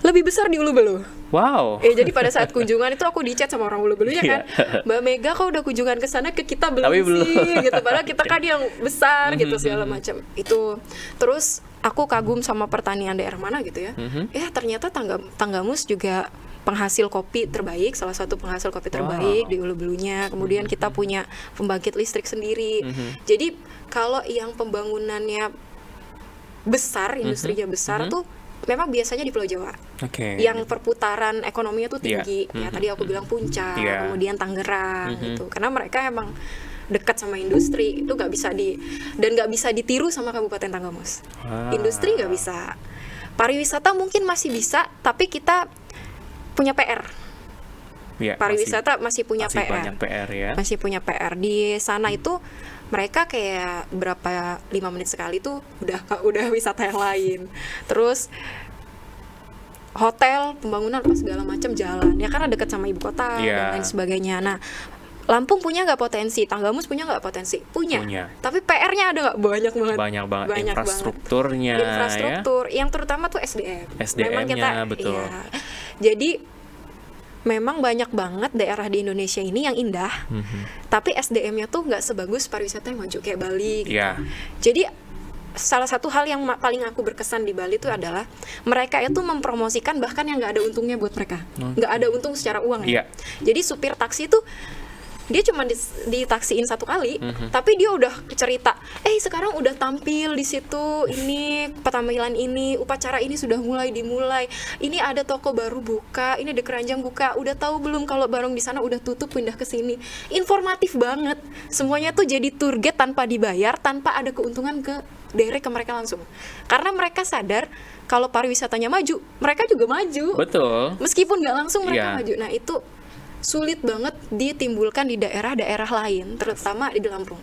lebih besar di Ulu Belu. Wow. Jadi pada saat kunjungan itu aku dicat sama orang Ulu Belunya kan. Mbak Mega kok udah kunjungan ke sana, ke kita belum sih gitu. Padahal kita kan yang besar gitu segala macam. Itu terus aku kagum sama pertanian daerah mana gitu ya. Ternyata Tanggamus juga penghasil kopi terbaik, salah satu penghasil kopi terbaik di Ulu Belunya. Kemudian kita punya pembangkit listrik sendiri. Jadi kalau yang pembangunannya besar, industrinya besar tuh memang biasanya di Pulau Jawa. Yang perputaran ekonominya tuh tinggi. Ya tadi aku bilang Puncak, kemudian Tangerang gitu. Karena mereka emang dekat sama industri, itu nggak bisa ditiru sama Kabupaten Tanggamus. Industri nggak bisa. Pariwisata mungkin masih bisa, tapi kita punya PR. Pariwisata masih punya PR. Banyak PR ya. Masih punya PR di sana itu. Mereka kayak 5 menit sekali tuh udah wisata yang lain. Terus hotel, pembangunan apa segala macam jalan. Ya karena dekat sama ibu kota dan lain sebagainya. Nah, Lampung punya nggak potensi? Tanggamus punya nggak potensi? Punya. Tapi PR-nya ada nggak? Banyak banget. Banyak infrastrukturnya. Infrastruktur. Yang terutama tuh SDM. SDM-nya betul. Iya. Jadi memang banyak banget daerah di Indonesia ini yang indah, tapi SDM-nya tuh nggak sebagus pariwisata yang maju kayak Bali. Gitu. Jadi salah satu hal yang paling aku berkesan di Bali itu adalah mereka itu mempromosikan bahkan yang nggak ada untungnya buat mereka, nggak ada untung secara uang ya. Jadi supir taksi tuh dia cuma ditaksiin 1 kali, tapi dia udah cerita, sekarang udah tampil di situ, ini penampilan ini, upacara ini sudah dimulai, ini ada toko baru buka, ini ada keranjang buka, udah tahu belum kalau barang di sana udah tutup pindah ke sini. Informatif banget, semuanya tuh jadi tour guide tanpa dibayar, tanpa ada keuntungan direct ke mereka langsung, karena mereka sadar kalau pariwisatanya maju, mereka juga maju. Betul. Meskipun nggak langsung mereka maju. Nah itu sulit banget ditimbulkan di daerah-daerah lain, terutama di Lampung.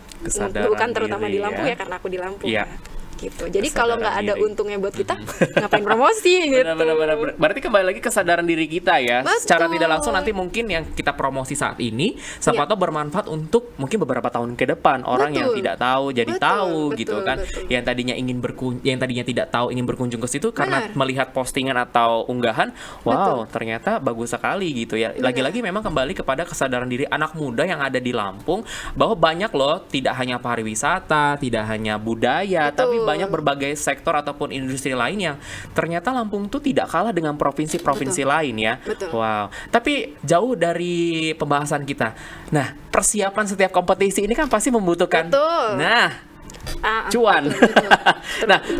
Bukan terutama di Lampung ya, karena aku di Lampung ya. Gitu. Jadi kalau nggak ada untungnya buat kita, ngapain promosi gitu. Benar. Berarti kembali lagi kesadaran diri kita ya. Betul. Secara tidak langsung nanti mungkin yang kita promosi saat ini, siapa tahu bermanfaat untuk mungkin beberapa tahun ke depan. Orang yang tidak tahu jadi tahu gitu kan. Yang tadinya yang tadinya tidak tahu ingin berkunjung ke situ karena melihat postingan atau unggahan, ternyata bagus sekali gitu ya. Lagi-lagi memang kembali kepada kesadaran diri anak muda yang ada di Lampung bahwa banyak loh, tidak hanya pariwisata, tidak hanya budaya, tapi banyak berbagai sektor ataupun industri lain yang ternyata Lampung tuh tidak kalah dengan provinsi-provinsi lain ya. Wow. Tapi jauh dari pembahasan kita. Nah, persiapan setiap kompetisi ini kan pasti membutuhkan. Cuan.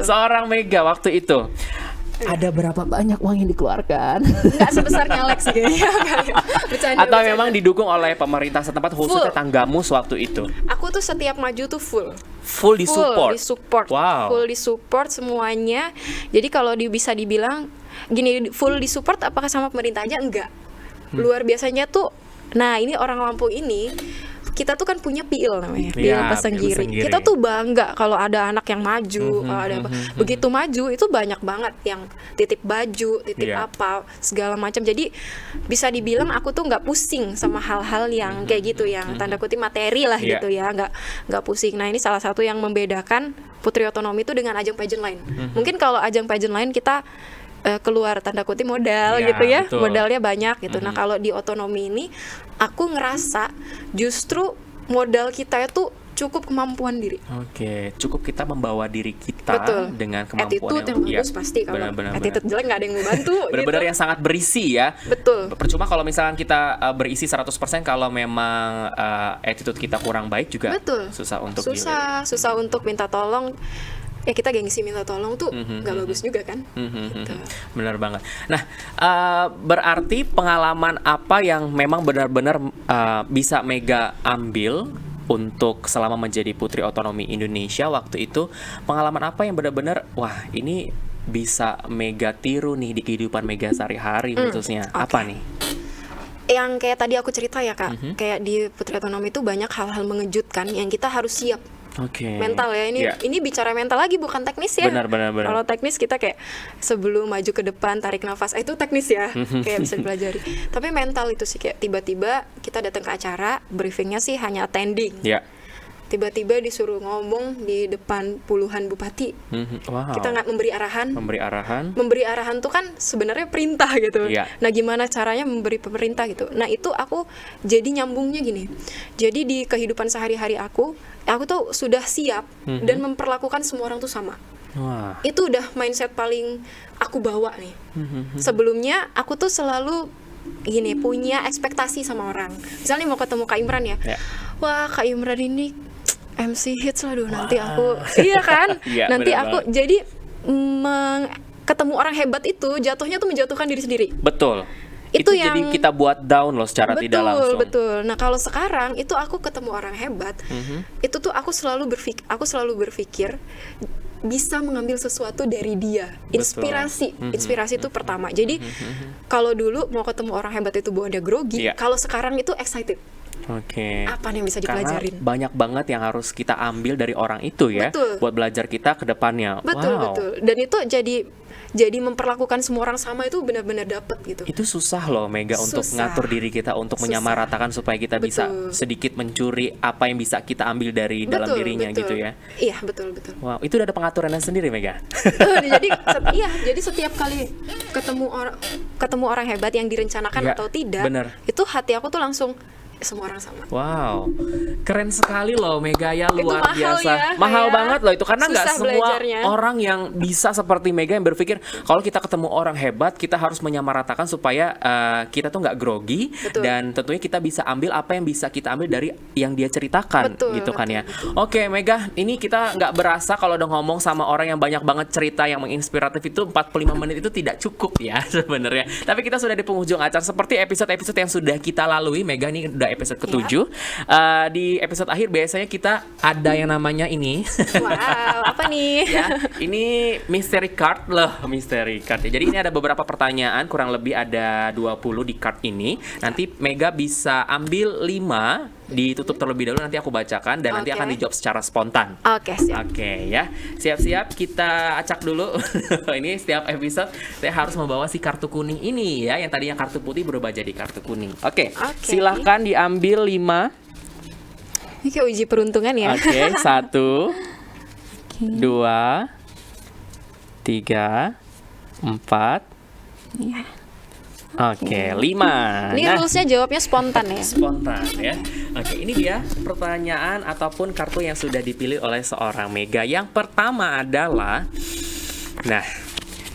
Seorang Mega waktu itu ada berapa banyak uang yang dikeluarkan? Nggak sebesarnya Alex kayaknya. Atau memang didukung oleh pemerintah setempat khususnya Tanggamus waktu itu? Aku tuh setiap maju tuh full disupport. Wow. Full disupport semuanya. Jadi kalau bisa dibilang gini, full disupport apakah sama pemerintah aja? Enggak. Luar biasanya tuh. Nah, ini orang Lampung ini kita tuh kan punya PIL namanya, PIL Pesenggiri. Kita tuh bangga kalau ada anak yang maju, ada apa. Begitu maju itu banyak banget yang titip baju, titip apa, segala macam. Jadi bisa dibilang aku tuh nggak pusing sama hal-hal yang kayak gitu, yang tanda kutip materi lah gitu ya, nggak pusing. Nah ini salah satu yang membedakan Putri Otonomi itu dengan ajang pageant lain. Mungkin kalau ajang pageant lain kita keluar tanda kutip modal Ya, gitu ya, betul. modalnya banyak gitu. Nah kalau di otonomi ini aku ngerasa justru modal kita itu cukup kemampuan diri. Oke, cukup kita membawa diri kita Betul. dengan kemampuan Attitude yang iya, bagus pasti, kalau benar-benar. attitude jelek nggak ada yang mau bantu. Benar-benar gitu. yang sangat berisi ya. Betul. Percuma kalau misalkan kita berisi 100% kalau memang attitude kita kurang baik juga Betul. susah untuk susah untuk minta tolong. Ya kita gengsi minta tolong tuh nggak bagus juga kan. Gitu. Benar banget. Nah, berarti pengalaman apa yang memang benar-benar bisa Mega ambil untuk selama menjadi Putri Otonomi Indonesia waktu itu? Pengalaman apa yang benar-benar wah ini bisa Mega tiru nih di kehidupan Mega sehari-hari khususnya? Apa nih? Yang kayak tadi aku cerita ya Kak, kayak di Putri Otonomi itu banyak hal-hal mengejutkan yang kita harus siap. Oke. Mental ya, Iya. ini bicara mental lagi bukan teknis ya. Benar. Kalau teknis kita kayak sebelum maju ke depan tarik nafas, itu teknis ya, kayak bisa dipelajari. Tapi mental itu sih kayak tiba-tiba kita datang ke acara, briefingnya sih hanya attending. Ya. Tiba-tiba disuruh ngomong di depan puluhan bupati. Wow. Kita nggak memberi arahan. Memberi arahan. Memberi arahan tuh kan sebenarnya perintah gitu. Iya. Nah, gimana caranya memberi pemerintah gitu. Nah, itu aku jadi nyambungnya gini. Jadi di kehidupan sehari-hari aku tuh sudah siap dan memperlakukan semua orang tuh sama. Wah. Itu udah mindset paling aku bawa nih. Sebelumnya aku tuh selalu gini, punya ekspektasi sama orang. Misalnya mau ketemu Kak Imran ya. Ya. Wah, Kak Imran ini MC hits lah, nanti aku iya kan? Iya, nanti benar aku jadi ketemu orang hebat itu jatuhnya tuh menjatuhkan diri sendiri. Betul. Itu jadi yang- kita buat down loh secara tidak langsung. Betul. Nah, kalau sekarang itu aku ketemu orang hebat, itu tuh aku selalu berpikir bisa mengambil sesuatu dari dia. Inspirasi. Inspirasi itu pertama. Jadi kalau dulu mau ketemu orang hebat itu bawa dia grogi, Iya. kalau sekarang itu excited. Oke. Apa nih yang bisa Karena dipelajarin? banyak banget yang harus kita ambil dari orang itu ya, Betul. buat belajar kita ke depannya. Betul, Wow. betul. Dan itu jadi memperlakukan semua orang sama itu benar-benar dapet gitu. Itu susah loh Mega untuk Susah. ngatur diri kita untuk Susah. menyamaratakan supaya kita bisa Betul. sedikit mencuri apa yang bisa kita ambil dari dalam dirinya gitu ya. Iya, betul. Wow, itu udah ada pengaturannya sendiri Mega. Jadi setiap kali ketemu orang hebat yang direncanakan Ya, atau tidak, bener. itu hati aku tuh langsung semua orang sama. Wow, keren sekali loh Mega ya, Itu luar mahal biasa. ya, Mahal kayak banget loh itu karena nggak susah semua belajarnya. orang yang bisa seperti Mega yang berpikir kalau kita ketemu orang hebat kita harus menyamaratakan supaya kita tuh nggak grogi. Betul. Dan tentunya kita bisa ambil apa yang bisa kita ambil dari yang dia ceritakan. Betul, Gitu kan betul, ya. Oke Mega, ini kita nggak berasa kalau udah ngomong sama orang yang banyak banget cerita yang menginspiratif itu 45 menit itu tidak cukup ya sebenarnya. Tapi kita sudah di penghujung acara seperti episode-episode yang sudah kita lalui. Mega ini udah episode ke-7. Di episode akhir biasanya kita ada yang namanya ini. Wow, apa nih? Ya, ini mystery card loh, mystery card. Jadi ini ada beberapa pertanyaan, kurang lebih ada 20 di card ini. Nanti Mega bisa ambil 5, ditutup terlebih dahulu, nanti aku bacakan dan nanti Oke. akan dijawab secara spontan. Oke, siap. Oke ya, siap-siap kita acak dulu. Ini setiap episode saya harus membawa si kartu kuning ini ya, yang tadinya kartu putih berubah jadi kartu kuning. Oke, Oke. silahkan diambil 5. Ini kayak uji peruntungan ya. Oke, 1, 2, 3, 4. Oke, 5. Ini rulesnya jawabnya spontan ya. Spontan ya. Oke, ini dia pertanyaan ataupun kartu yang sudah dipilih oleh seorang Mega. Yang pertama adalah, nah,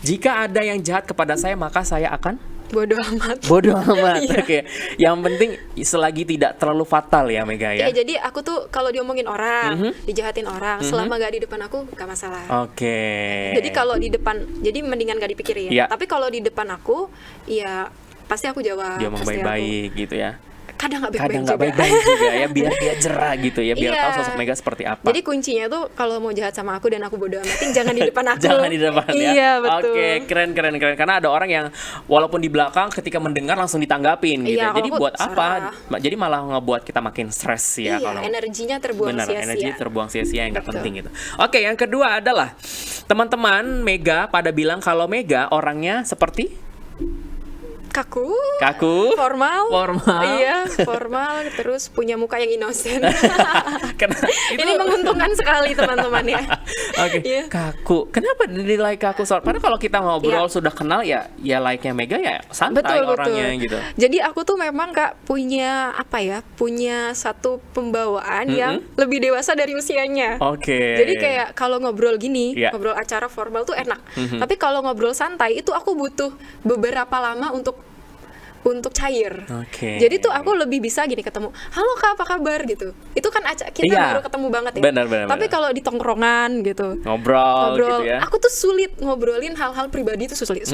jika ada yang jahat kepada saya maka saya akan Bodoh amat. bodoh amat. Oke, yang penting selagi tidak terlalu fatal ya Mega ya. Ya, jadi aku tuh kalau diomongin orang, dijahatin orang, selama gak di depan aku gak masalah. Oke. Jadi kalau di depan, jadi mendingan gak dipikirin. Iya. Tapi kalau di depan aku, ya pasti aku jawab. dia mau pasti baik-baik gitu ya. Kadang nggak Kadang baik-baik nggak juga. baik-baik juga ya, biar dia jerah gitu ya, biar Iya. tahu sosok Mega seperti apa. Jadi kuncinya tuh kalau mau jahat sama aku dan aku bodo amatin, jangan di depan aku. Jangan di depan ya. Iya, betul. Oke, keren. Karena ada orang yang walaupun di belakang ketika mendengar langsung ditanggapin gitu. Iya, Jadi kalau aku buat apa? serah. Jadi malah ngebuat kita makin stres ya Iya, kalau energinya terbuang benar, sia-sia. energi terbuang sia-sia yang nggak Betul. penting gitu. Oke, yang kedua adalah teman-teman Mega pada bilang kalau Mega orangnya seperti Kaku, formal, iya, formal, terus punya muka yang inosen. Ini menguntungkan sekali teman-teman ya. Oke, Iya. kaku. Kenapa dinilai kaku? Padahal kalau kita ngobrol sudah kenal ya like-nya Mega ya santai orangnya gitu. Jadi aku tuh memang Kak punya punya satu pembawaan yang lebih dewasa dari usianya. Oke. Jadi kayak kalau ngobrol gini, ngobrol acara formal tuh enak. Tapi kalau ngobrol santai itu aku butuh beberapa lama untuk cair. Jadi tuh aku lebih bisa gini ketemu, halo Kak apa kabar gitu. Itu kan kita baru ketemu banget ya. Benar. Tapi kalau di tongkrongan gitu, ngobrol gitu ya. Aku tuh sulit ngobrolin hal-hal pribadi tuh sulit.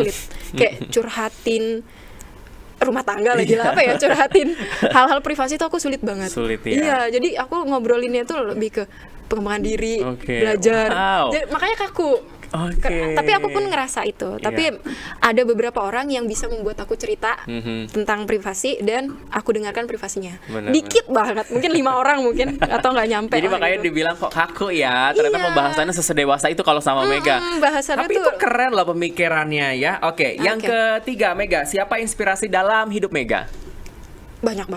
Kayak curhatin rumah tangga lagi lah curhatin hal-hal privasi tuh aku sulit banget. Iya, jadi aku ngobrolinnya tuh lebih ke pengembangan diri, belajar. Jadi, makanya kaku. Tapi aku pun ngerasa itu. Tapi ada beberapa orang yang bisa membuat aku cerita tentang privasi dan aku dengarkan privasinya. Dikit banget, mungkin 5 orang mungkin atau nggak nyampe. Jadi makanya gitu. dibilang kok kaku ya. Ternyata pembahasannya sesedewasa itu kalau sama Mega. Bahasannya tapi tuh itu keren loh pemikirannya ya. Yang ketiga Mega, siapa inspirasi dalam hidup Mega? Banyak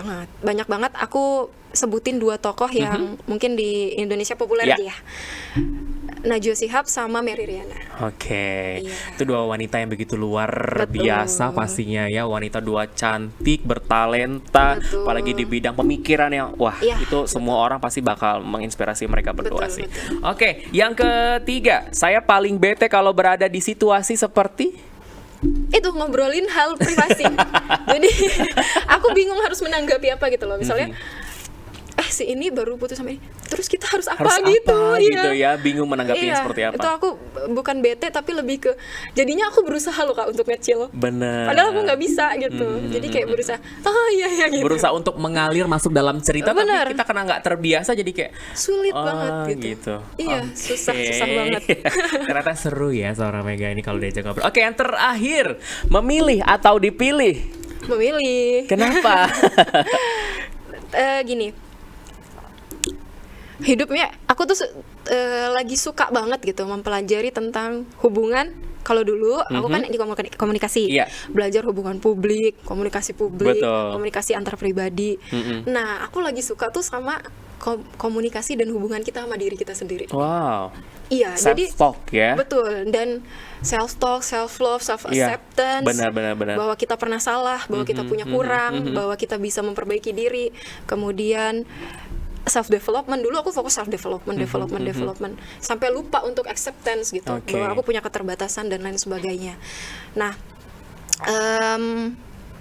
banget. Aku sebutin 2 tokoh yang mungkin di Indonesia populer aja ya. Najwa Shihab sama Mary Riana. Itu 2 wanita yang begitu luar biasa pastinya ya. Wanita 2 cantik, bertalenta, apalagi di bidang pemikiran yang itu semua orang pasti bakal menginspirasi mereka berdua sih. Yang ketiga, saya paling bete kalau berada di situasi seperti itu ngobrolin hal privasi. Jadi aku bingung harus menanggapi apa gitu loh. Misalnya si ini baru putus sama ini, terus kita harus apa gitu ya, bingung menanggapinya seperti apa. Itu aku bukan bete tapi lebih ke jadinya aku berusaha loh Kak untuk nge-chill. Padahal aku nggak bisa gitu. Jadi kayak berusaha gitu. Berusaha untuk mengalir masuk dalam cerita. Tapi kita karena nggak terbiasa jadi kayak sulit banget gitu. Iya, susah banget. Ternyata seru ya seorang Mega ini kalau diajak ngobrol. Yang terakhir, memilih atau dipilih? Memilih. Kenapa? Gini, hidupnya aku tuh lagi suka banget gitu mempelajari tentang hubungan. Kalau dulu aku kan di komunikasi, belajar hubungan publik, komunikasi publik, komunikasi antar pribadi. Nah, aku lagi suka tuh sama komunikasi dan hubungan kita sama diri kita sendiri. Iya, jadi self-talk ya. Betul, dan self-talk, self-love, self-acceptance. Benar. Bahwa kita pernah salah, bahwa kita punya kurang, bahwa kita bisa memperbaiki diri. Kemudian self-development, dulu aku fokus self-development, development, sampai lupa untuk acceptance gitu, bahwa aku punya keterbatasan dan lain sebagainya. Nah,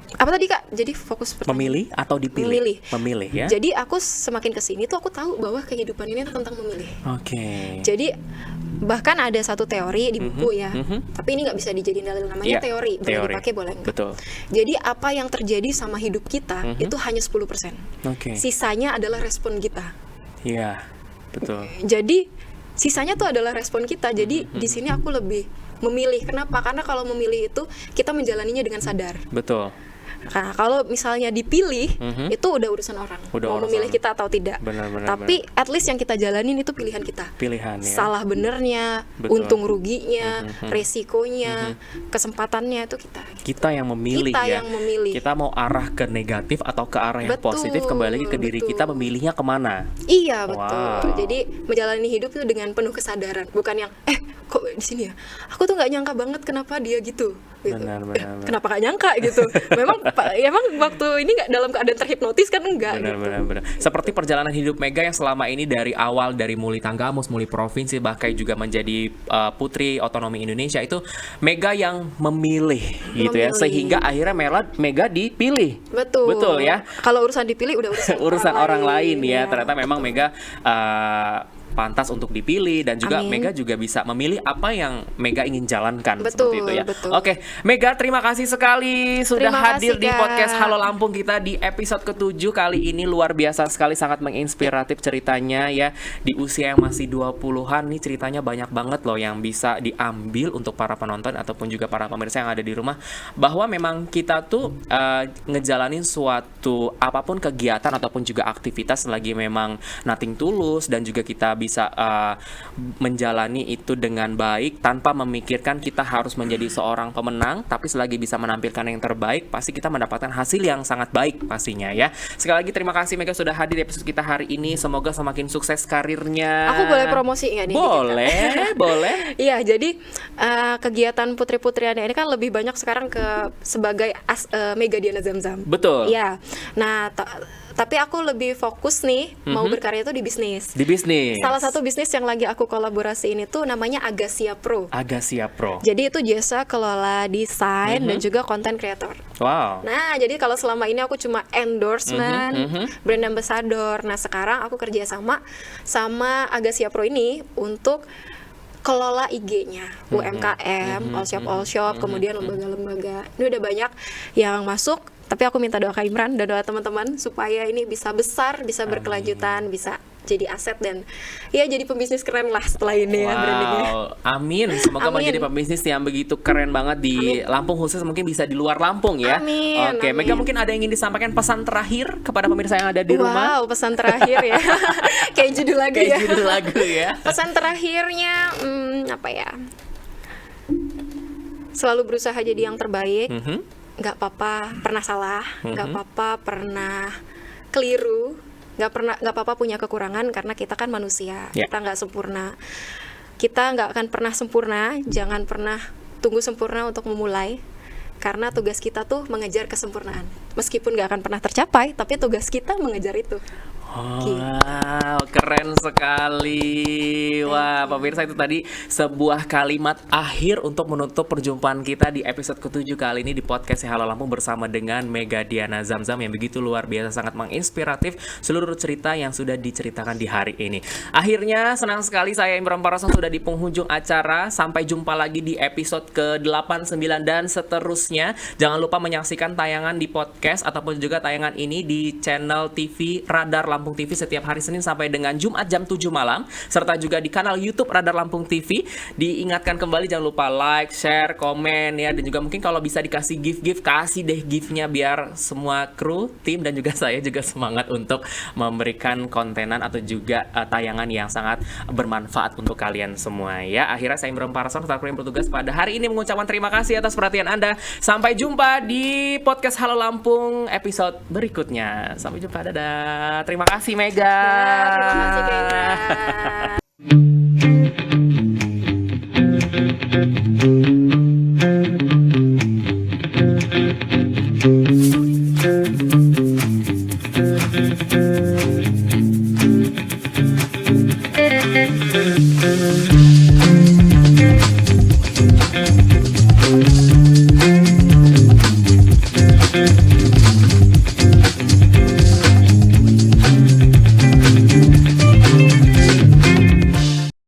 apa tadi Kak? Jadi fokus memilih atau dipilih? Memilih ya. Jadi aku semakin kesini tuh aku tahu bahwa kehidupan ini tentang memilih. Jadi bahkan ada satu teori di buku ya, tapi ini nggak bisa dijadiin dalil, namanya teori, boleh dipakai boleh enggak. Jadi apa yang terjadi sama hidup kita itu hanya 10%. Sisanya adalah respon kita. Iya, betul. Jadi sisanya tuh adalah respon kita. Jadi di sini aku lebih memilih. Kenapa? Karena kalau memilih itu kita menjalaninya dengan sadar. Betul. Nah, kalau misalnya dipilih, itu udah urusan orang. Mau memilih kita atau tidak. Tapi at least yang kita jalanin itu pilihan kita. Pilihan ya. Salah benernya, untung ruginya, resikonya, kesempatannya itu kita. Kita yang memilih ya. Kita mau arah ke negatif atau ke arah yang positif, kembali lagi ke diri kita, memilihnya kemana. Iya, betul. Jadi menjalani hidup itu dengan penuh kesadaran, bukan yang kok di sini ya. Aku tuh nggak nyangka banget kenapa dia gitu. Benar. Kenapa gak nyangka gitu. Memang waktu ini nggak dalam keadaan terhipnotis kan enggak. Benar. Seperti perjalanan hidup Mega yang selama ini dari awal, dari Muli Tanggamus, Muli Provinsi, bahkan juga menjadi Putri Otonomi Indonesia, itu Mega yang memilih gitu ya, sehingga akhirnya Mega dipilih. Betul ya. Kalau urusan dipilih udah urusan orang lain ya. Ternyata memang Mega pantas untuk dipilih, dan juga Mega juga bisa memilih apa yang Mega ingin jalankan. Seperti itu ya. Oke, Mega, terima kasih sekali sudah hadir di podcast Halo Lampung kita di episode ke-7 kali ini. Luar biasa sekali, sangat menginspiratif ceritanya ya. Di usia yang masih 20-an nih, ceritanya banyak banget loh yang bisa diambil untuk para penonton ataupun juga para pemirsa yang ada di rumah, bahwa memang kita tuh ngejalanin suatu apapun kegiatan ataupun juga aktivitas lagi memang nothing tulus, dan juga kita bisa menjalani itu dengan baik tanpa memikirkan kita harus menjadi seorang pemenang, tapi selagi bisa menampilkan yang terbaik, pasti kita mendapatkan hasil yang sangat baik pastinya ya. Sekali lagi terima kasih Mega sudah hadir di episode kita hari ini. Semoga semakin sukses karirnya. Aku boleh promosi nggak nih? Boleh, boleh. Iya, jadi kegiatan putri-putriannya ini kan lebih banyak sekarang sebagai Mega Diana Zamzam. Betul. Iya. Nah, tapi aku lebih fokus nih mau berkarya itu di bisnis. Di bisnis. Salah satu bisnis yang lagi aku kolaborasiin itu namanya Agasia Pro. Agasia Pro. Jadi itu jasa kelola desain dan juga content creator. Wow. Nah, jadi kalau selama ini aku cuma endorsement, brand ambassador. Nah, sekarang aku kerja sama Agasia Pro ini untuk kelola IG-nya, UMKM, all shop, kemudian lembaga-lembaga. Ini udah banyak yang masuk, tapi aku minta doa Kak Imran dan doa teman-teman supaya ini bisa besar, bisa berkelanjutan, bisa jadi aset dan ya jadi pembisnis keren lah setelah ini ya brandingnya. Amin. Semoga menjadi pembisnis yang begitu keren banget di Lampung, khusus mungkin bisa di luar Lampung ya. Amin. Oke, Mega mungkin ada yang ingin disampaikan pesan terakhir kepada pemirsa yang ada di rumah? Wow, pesan terakhir ya. Kayak judul lagu ya. Kayak judul lagu ya. Pesan terakhirnya apa ya? Selalu berusaha jadi yang terbaik. Nggak apa-apa pernah salah, nggak apa-apa pernah keliru, nggak apa-apa punya kekurangan karena kita kan manusia, kita nggak sempurna, kita nggak akan pernah sempurna. Jangan pernah tunggu sempurna untuk memulai, karena tugas kita tuh mengejar kesempurnaan. Meskipun nggak akan pernah tercapai, tapi tugas kita mengejar itu. Wow, keren sekali. Wah, pemirsa, itu tadi sebuah kalimat akhir untuk menutup perjumpaan kita di episode ke-7 kali ini di podcast Halo Lampung bersama dengan Mega Diana Zamzam yang begitu luar biasa, sangat menginspiratif seluruh cerita yang sudah diceritakan di hari ini. Akhirnya senang sekali saya Imron Parason sudah di penghujung acara. Sampai jumpa lagi di episode ke-8, 9 dan seterusnya. Jangan lupa menyaksikan tayangan di podcast ataupun juga tayangan ini di channel TV Radar Lampung TV setiap hari Senin sampai dengan Jumat jam 7 malam, serta juga di kanal YouTube Radar Lampung TV. Diingatkan kembali jangan lupa like, share, komen ya, dan juga mungkin kalau bisa dikasih gift, kasih deh giftnya biar semua kru, tim dan juga saya juga semangat untuk memberikan kontenan atau juga tayangan yang sangat bermanfaat untuk kalian semua ya. Akhirnya saya Imron Parason selaku yang bertugas pada hari ini mengucapkan terima kasih atas perhatian Anda. Sampai jumpa di podcast Halo Lampung episode berikutnya. Sampai jumpa, dadah. Terima kasih Mega. Terima kasih Kak Imran.